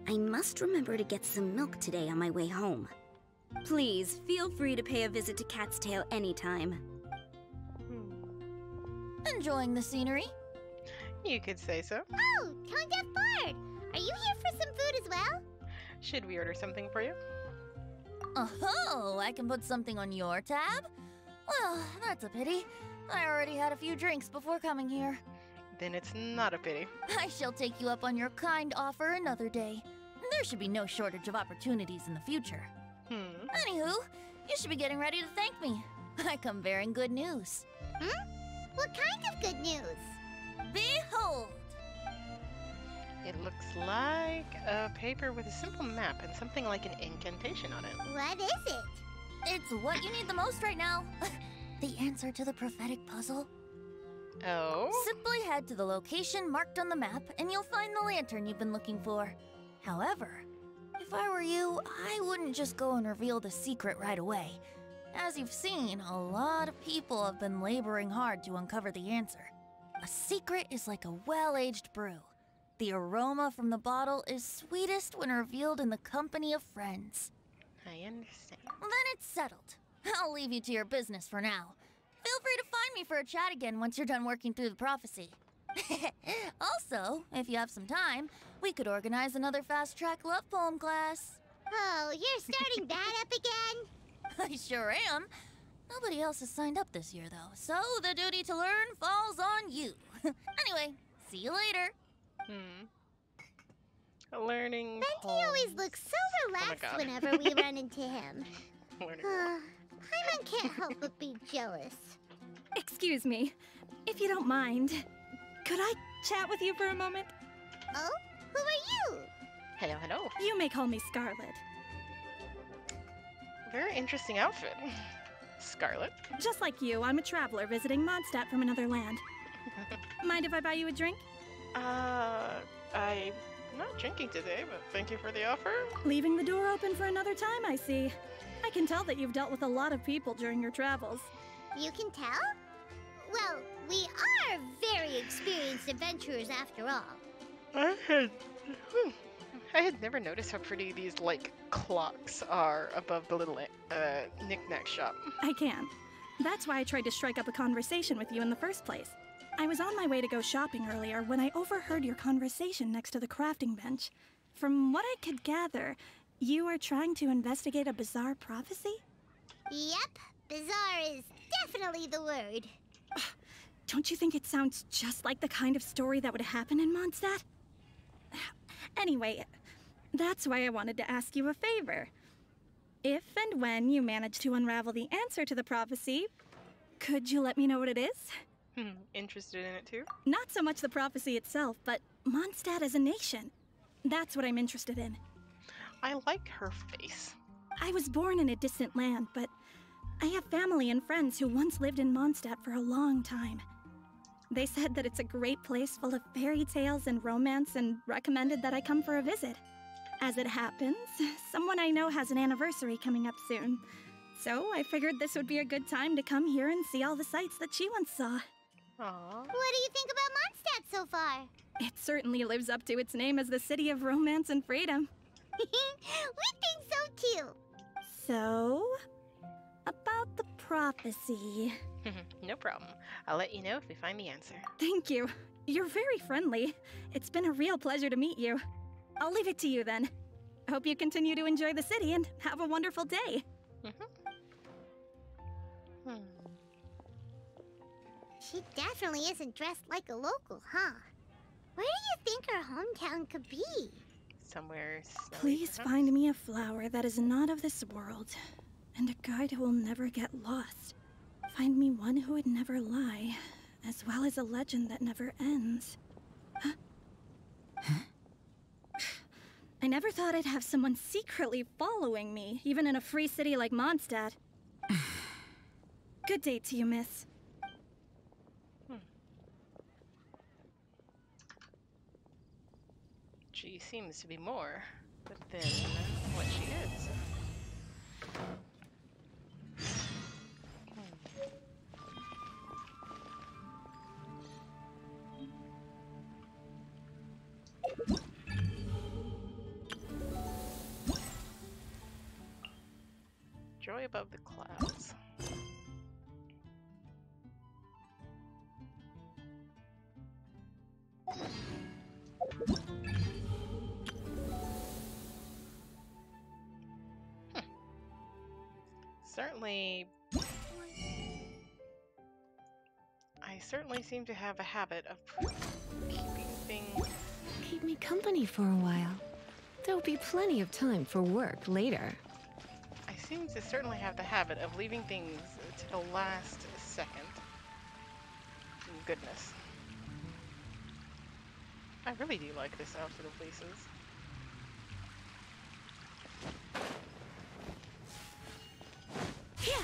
I must remember to get some milk today on my way home. Please, feel free to pay a visit to Cat's Tail anytime. Enjoying the scenery? You could say so. Oh, Tone Deaf Bard! Are you here for some food as well? Should we order something for you? Oh, I can put something on your tab? Well, that's a pity. I already had a few drinks before coming here. Then it's not a pity. I shall take you up on your kind offer another day. There should be no shortage of opportunities in the future. Anywho, you should be getting ready to thank me. I come bearing good news. What kind of good news? Behold! It looks like a paper with a simple map and something like an incantation on it. What is it? It's what you need the most right now. The answer to the prophetic puzzle. Oh? Simply head to the location marked on the map and you'll find the lantern you've been looking for. However, if I were you, I wouldn't just go and reveal the secret right away. As you've seen, a lot of people have been laboring hard to uncover the answer. A secret is like a well-aged brew. The aroma from the bottle is sweetest when revealed in the company of friends. I understand. Then it's settled. I'll leave you to your business for now. Feel free to find me for a chat again once you're done working through the prophecy. Also, if you have some time, we could organize another fast-track love poem class. Oh, you're starting that up again? I sure am. Nobody else has signed up this year, though, so the duty to learn falls on you. Anyway, see you later. Learning Venti always looks so relaxed God. whenever we run into him. Learning Paimon can't help but be jealous. Excuse me, if you don't mind, could I chat with you for a moment? Oh? Who are you? Hello, hello. You may call me Scarlet. Very interesting outfit. Scarlet. Just like you, I'm a traveler visiting Mondstadt from another land. Mind if I buy you a drink? I'm not drinking today, but thank you for the offer. Leaving the door open for another time, I see. I can tell that you've dealt with a lot of people during your travels. You can tell? Well, we are very experienced adventurers after all. I had never noticed how pretty these, like, clocks are above the little knick-knack shop. I can. That's why I tried to strike up a conversation with you in the first place. I was on my way to go shopping earlier when I overheard your conversation next to the crafting bench. From what I could gather, you are trying to investigate a bizarre prophecy? Yep, bizarre is definitely the word. Don't you think it sounds just like the kind of story that would happen in Mondstadt? Anyway, that's why I wanted to ask you a favor. If and when you manage to unravel the answer to the prophecy, could you let me know what it is? Interested in it too? Not so much the prophecy itself, but Mondstadt as a nation. That's what I'm interested in. I like her face. I was born in a distant land, but I have family and friends who once lived in Mondstadt for a long time. They said that it's a great place full of fairy tales and romance and recommended that I come for a visit. As it happens, someone I know has an anniversary coming up soon. So I figured this would be a good time to come here and see all the sights that she once saw. Aww. What do you think about Mondstadt so far? It certainly lives up to its name as the city of romance and freedom. We think so too. So, about the prophecy. No problem. I'll let you know if we find the answer. Thank you. You're very friendly. It's been a real pleasure to meet you. I'll leave it to you then. Hope you continue to enjoy the city and have a wonderful day. She definitely isn't dressed like a local, huh? Where do you think her hometown could be? Somewhere snowy, Please perhaps? find me a flower that is not of this world, and a guide who will never get lost. Find me one who would never lie, as well as a legend that never ends. Huh? I never thought I'd have someone secretly following me, even in a free city like Mondstadt. Good day to you, miss. She seems to be more than what she is. Joy above the clouds. I certainly seem to have a habit of keeping things... Keep me company for a while. There'll be plenty of time for work later. I seem to certainly have the habit of leaving things to the last second. Goodness. I really do like this outfit of Lisa's. Yeah.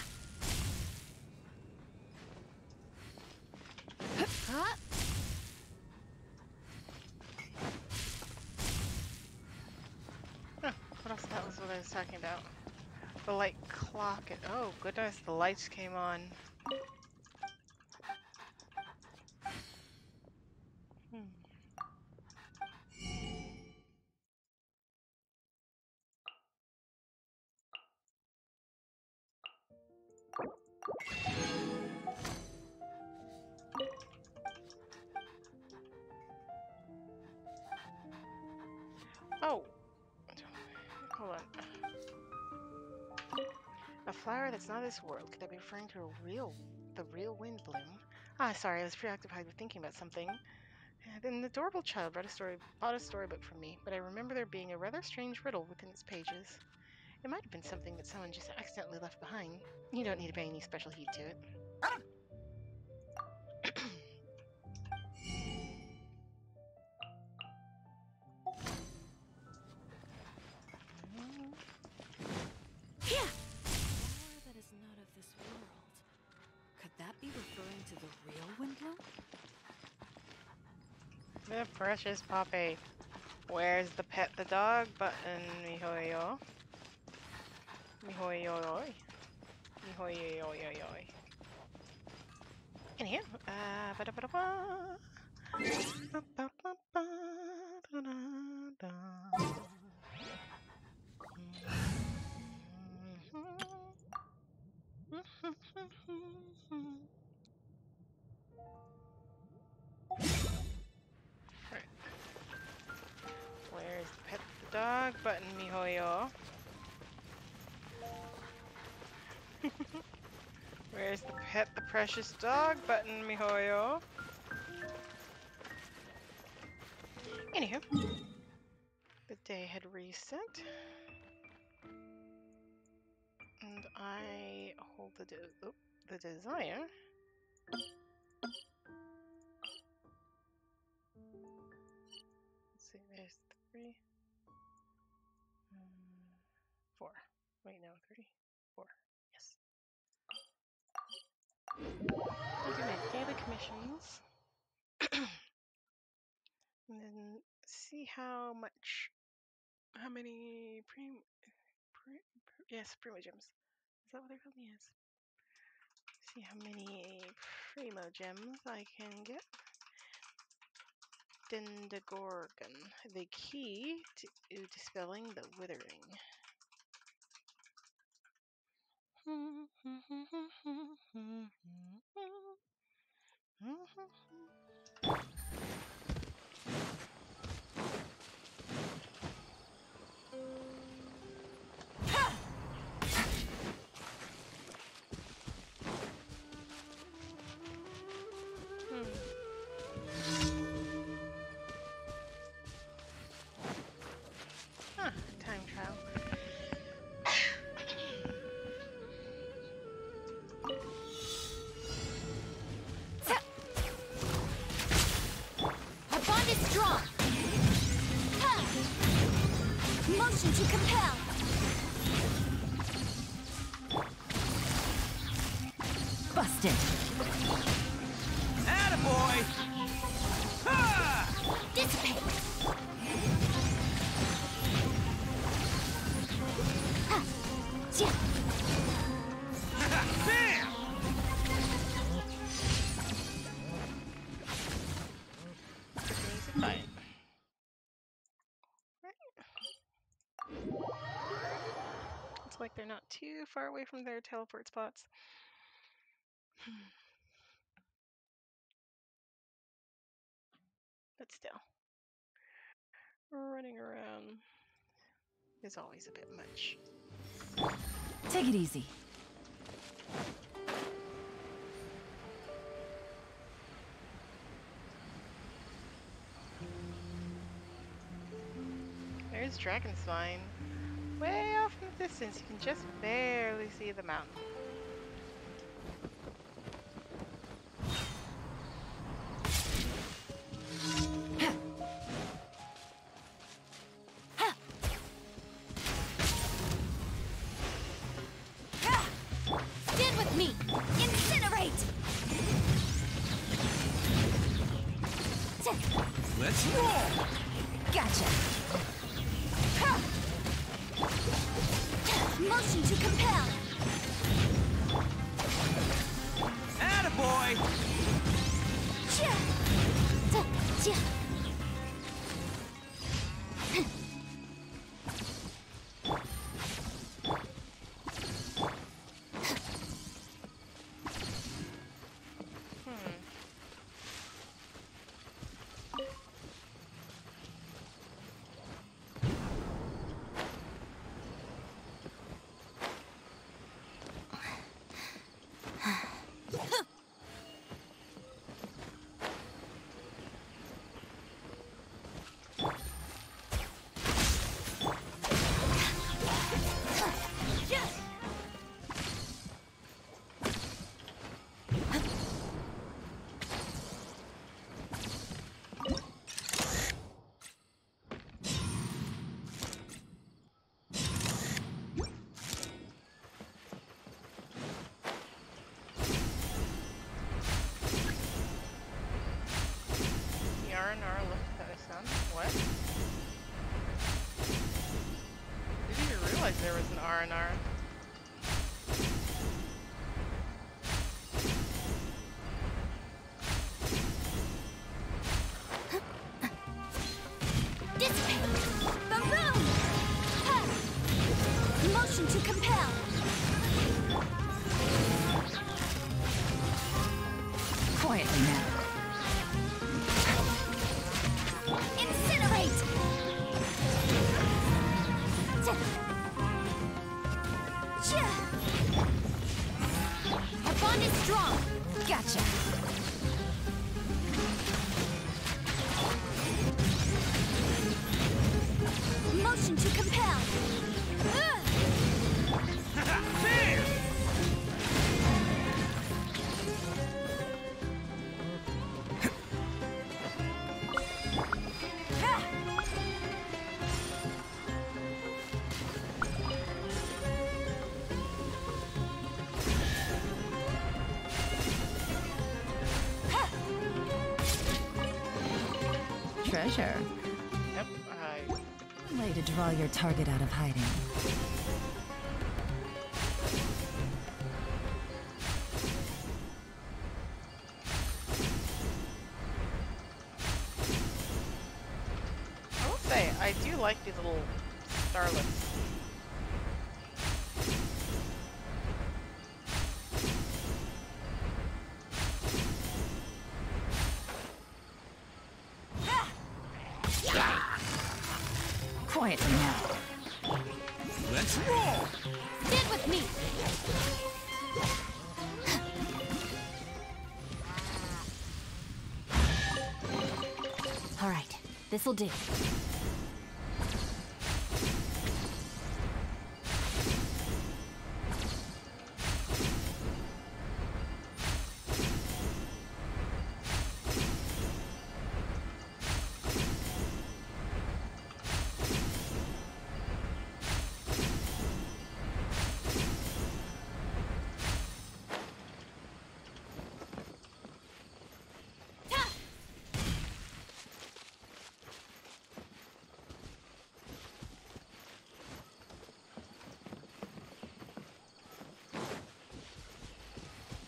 What else? That was what I was talking about. The light clock. Oh goodness, the lights came on. Oh, hold on. A flower that's not this world. Could that be referring to the real Windblume? Ah, sorry, I was preoccupied with thinking about something. An adorable child bought a storybook from me, but I remember there being a rather strange riddle within its pages. It might have been something that someone just accidentally left behind. You don't need to pay any special heed to it. Yeah. That is not of this world. Could that be referring to the real Windblume? The precious puppy. Where's the pet the dog button, mihoyo? Mihoyoy. Mihoyoyoyoy. In here. Ba-da-ba-da-ba. dog button, mihoyo? Where's the pet the precious dog button, mihoyo? Anywho, the day had reset. And I hold the desire. Let's see, there's 3. 4. Wait, no, 3. 4. Yes. I'll do my daily commissions. And then see how many primo gems. Is that what they're called? Yes. See how many primo gems I can get. Dendagorgon, the key to dispelling the withering. Time trial. Our bond is strong. Motion to compel. Busted. Attaboy! Ha! Dissipate. Bam! Fine. It's like they're not too far away from their teleport spots. But still, running around is always a bit much. Take it easy. There's Dragonspine. Way off in the distance, you can just barely see the mountain. Stand with me. Incinerate. Let's roll! Gotcha. Motion to compel. Attaboy! What? Didn't even realize there was an R&R. Motion to compel. Quietly now. Incinerate. treasure. Yep, Way to draw your target out of hiding. I will say, I do like these little starlets. Quietly now. Let's roll! Stand with me! All right, this'll do.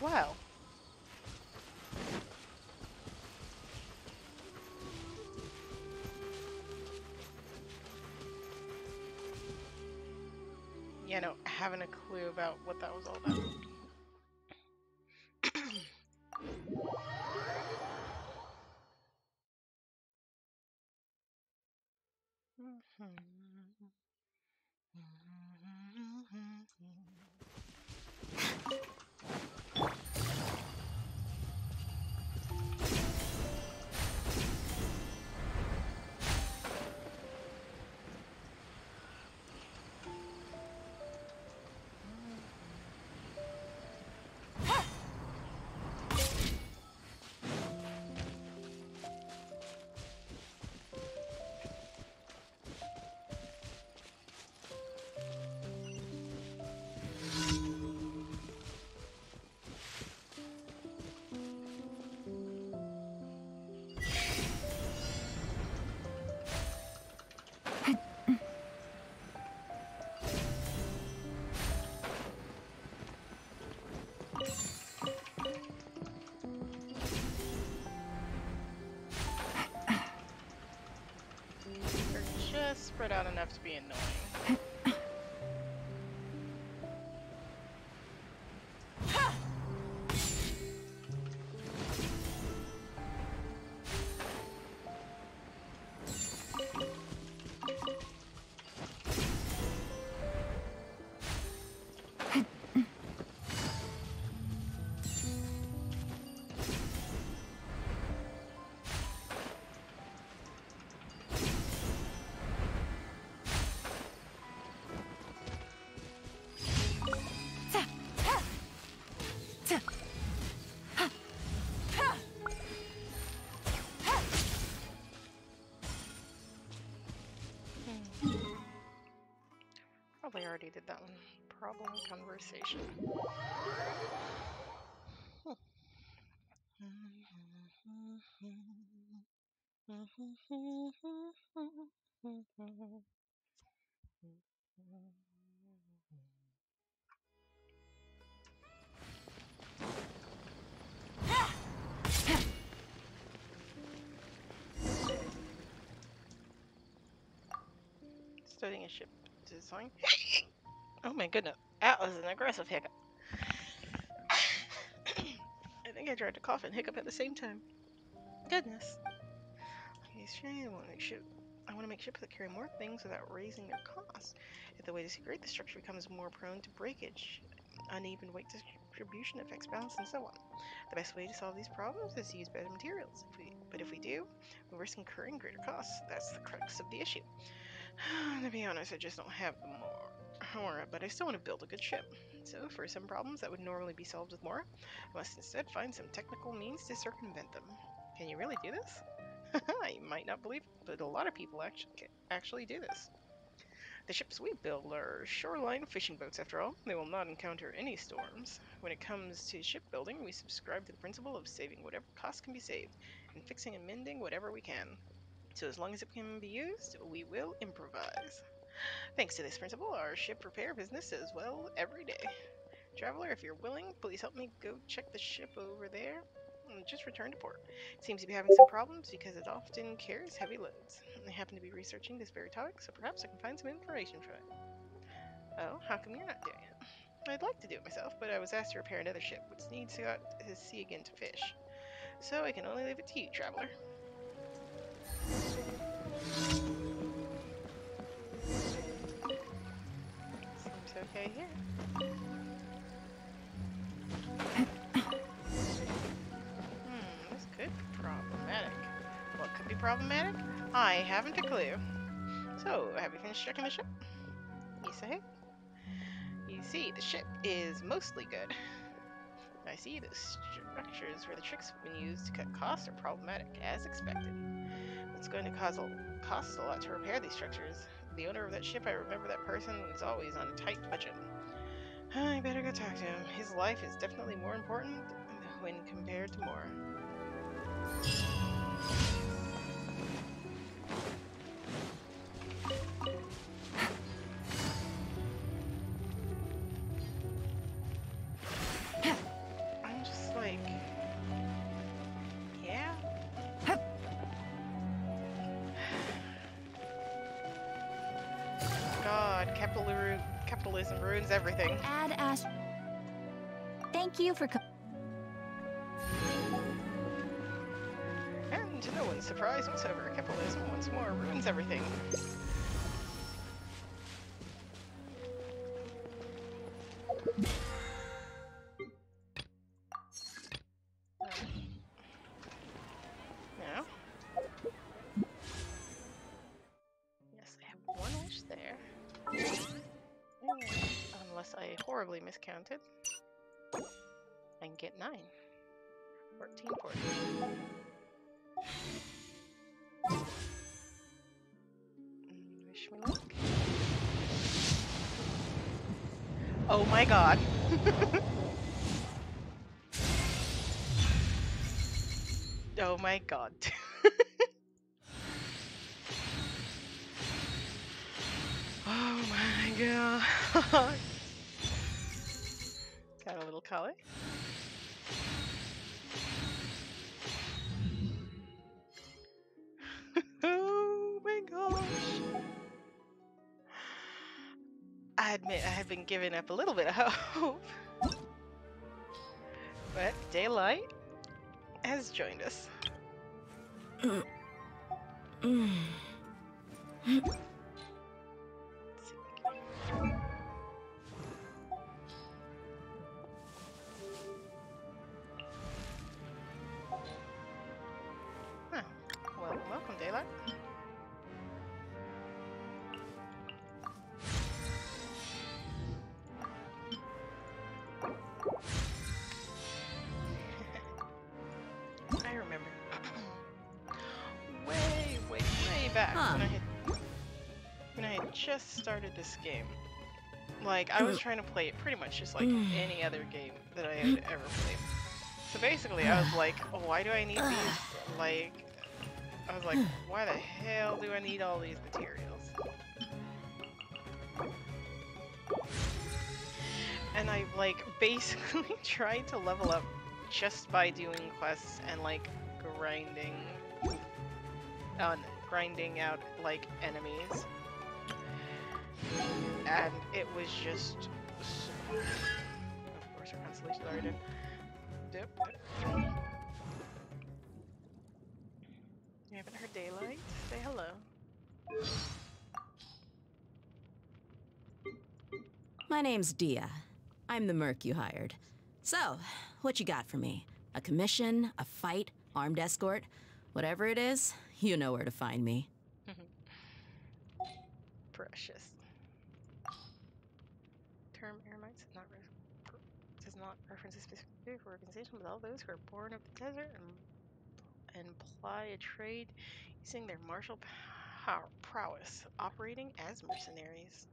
Wow. Yeah, no, having a clue about what that was all about. They're just spread out enough to be annoying. Probably already did that one. Problem conversation. Studying a ship design. Oh my goodness, that was an aggressive hiccup. I think I tried to cough and hiccup at the same time. Goodness. I want to make ships that carry more things without raising their costs. If the weight is too great, the structure becomes more prone to breakage. Uneven weight distribution affects balance and so on. The best way to solve these problems is to use better materials. But if we do, we risk incurring greater costs. That's the crux of the issue. To be honest, I just don't have the more, but I still want to build a good ship. So, for some problems that would normally be solved with more, I must instead find some technical means to circumvent them. Can you really do this? You might not believe it, but a lot of people actually do this. The ships we build are shoreline fishing boats, after all. They will not encounter any storms. When it comes to shipbuilding, we subscribe to the principle of saving whatever cost can be saved, and fixing and mending whatever we can. so as long as it can be used, we will improvise. Thanks to this principle, our ship repair business does well every day. Traveler, if you're willing, please help me go check the ship over there. Just return to port. It seems to be having some problems because it often carries heavy loads. I happen to be researching this very topic, so perhaps I can find some information from it. Oh, how come you're not doing it? I'd like to do it myself, but I was asked to repair another ship, which needs to go out to sea again to fish. So I can only leave it to you, traveler. Seems okay here. This could be problematic. What could be problematic? I haven't a clue. So, have you finished checking the ship? Yes, I have. You see, the ship is mostly good. I see the structures where the tricks have been used to cut costs are problematic, as expected. It's going to cost a lot to repair these structures. The owner of that ship, I remember that person, is always on a tight budget. I better go talk to him. His life is definitely more important when compared to more. I'm just like, yeah. God, capitalism ruins everything. Thank you for And to no one's surprise whatsoever, capitalism once more ruins everything. Now, yes, I have one wish there. Unless I horribly miscounted. I can get 9. 14, 14. Wish me luck. Oh my god. Oh my god. Oh my god. Got a little color. Oh my gosh. I admit I had been giving up a little bit of hope. But daylight has joined us. Huh. Well, welcome, daylight. I remember. way back when I had just started this game. Like, I was trying to play it pretty much just like any other game that I had ever played. So basically, I was like, oh, why do I need these? Like, I was like, why the hell do I need all these materials? And I, like, basically tried to level up just by doing quests and, like, grinding out, like, enemies. And it was just so... Of course, our constellation already did. You haven't heard daylight? Say hello. My name's Dia. I'm the merc you hired. So, what you got for me? A commission, a fight, armed escort? Whatever it is, you know where to find me. Precious. Term Eremites does not reference a specific organization, but all those who are born of the desert and ply a trade using their martial prowess, operating as mercenaries.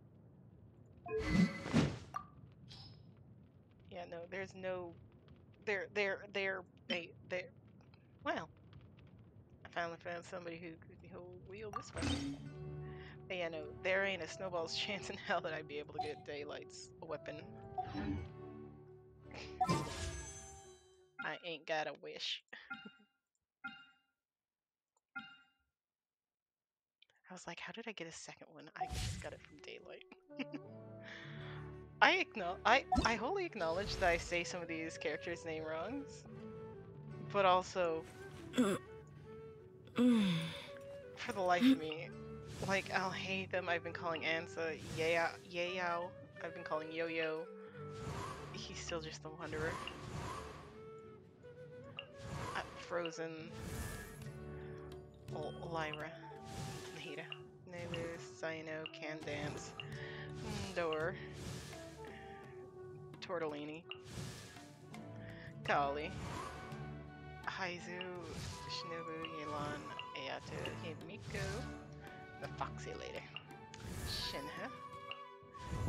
Yeah, no, there's no... They're... Well... finally found somebody who wield this weapon. But yeah, no, there ain't a snowball's chance in hell that I'd be able to get Daylight's weapon. I ain't got a wish. I was like, how did I get a second one? I just got it from Daylight. I wholly acknowledge that I say some of these characters' name wrongs, but also, for the life of me, like, I'll hate them. I've been calling Ansa Yayao. I've been calling Yo-Yo. He's still just the Wanderer. Frozen. Lyra. Nahida. Nelu, Sino, Can Dance. Door. Tortellini. Kali. Haizu. Shinobu, Yelan, Ayato, Himiko. The Foxy Lady. Shinha.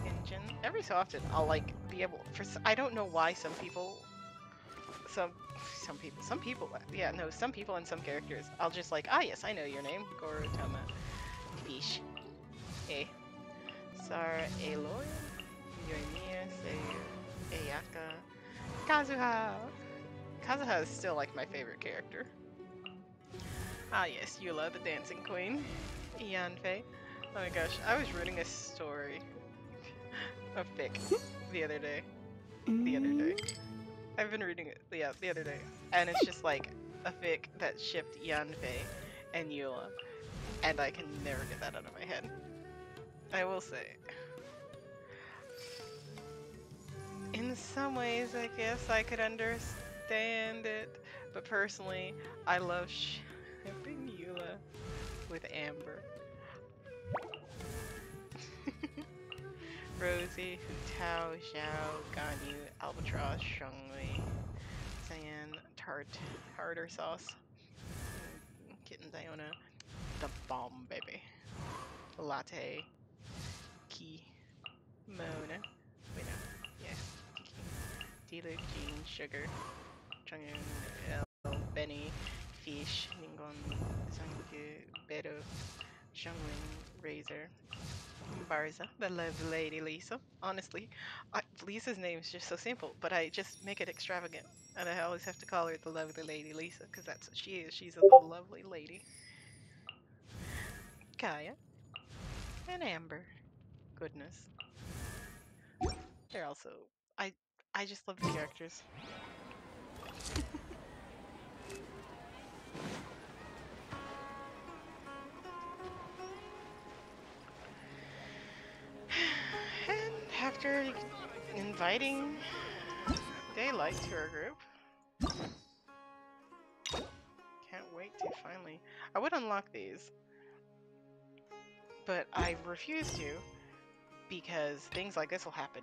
Engine. Every so often, I'll like be able. I don't know why some people, yeah, no, some people and some characters, I'll just like, ah, yes, I know your name, Gorotama. Fish. Hey. Sara, Aloy. Yoimiya, Seiyu, Ayaka. Kazuha. Kazuha is still like my favorite character. Ah, yes, Eula, the dancing queen. Yanfei. Oh my gosh, I was reading a story of fic the other day. I've been reading it, yeah, the other day. And it's just like a fic that shipped Yanfei and Eula. And I can never get that out of my head. I will say. In some ways, I guess I could understand it. But personally, I love shipping Eula with Amber. Rosie, Hutao, Xiao, Ganyu, Albatross, Shungli, Cyan, Tartar Sauce, Kitten Diona, the bomb baby, Latte, Key, Mona, wait no, yeah, Kiki, D-Luke, Jean, Sugar, Chungyun, El, Benny, Fish, Ningon, Zangyu, Beto, Shungling, Razor, Barza, the lovely lady Lisa. Honestly, Lisa's name is just so simple, but I just make it extravagant. And I always have to call her the lovely lady Lisa, because that's what she is. She's a little lovely lady. Kaya. And Amber. Goodness. They're also... I just love the characters. And after inviting Daylight to our group, can't wait to finally... I would unlock these, but I refuse to because things like this will happen.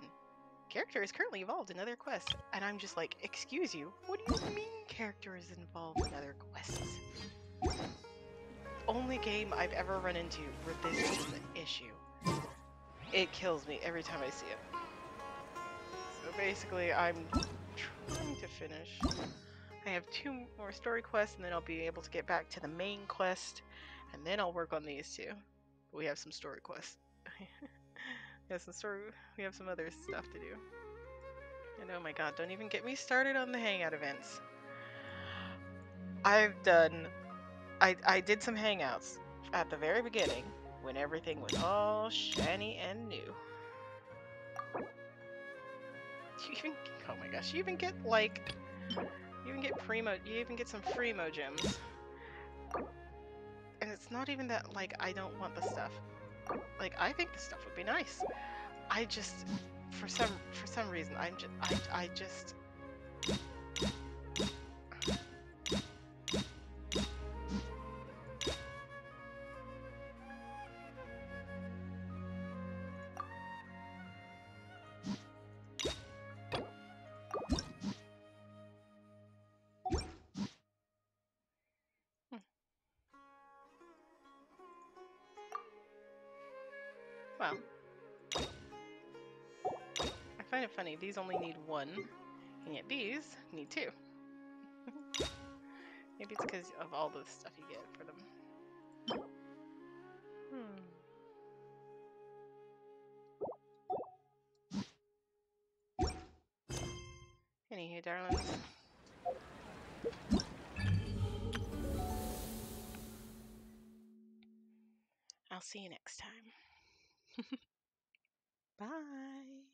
Character is currently involved in other quests, and I'm just like, excuse you, what do you mean character is involved in other quests? Only game I've ever run into where this is an issue. It kills me every time I see it. So basically, I'm trying to finish. I have 2 more story quests, and then I'll be able to get back to the main quest, and then I'll work on these 2. We have some story quests. We have some other stuff to do. And oh my god, don't even get me started on the hangout events. I did some hangouts at the very beginning when everything was all shiny and new. Oh my gosh, you even get some primo gems. And it's not even that like I don't want the stuff. Like I think the stuff would be nice. I just for some reason I just well, I find it funny, these only need 1, and yet these need 2. Maybe it's because of all the stuff you get for them. Anywho, darlings. I'll see you next time. Bye.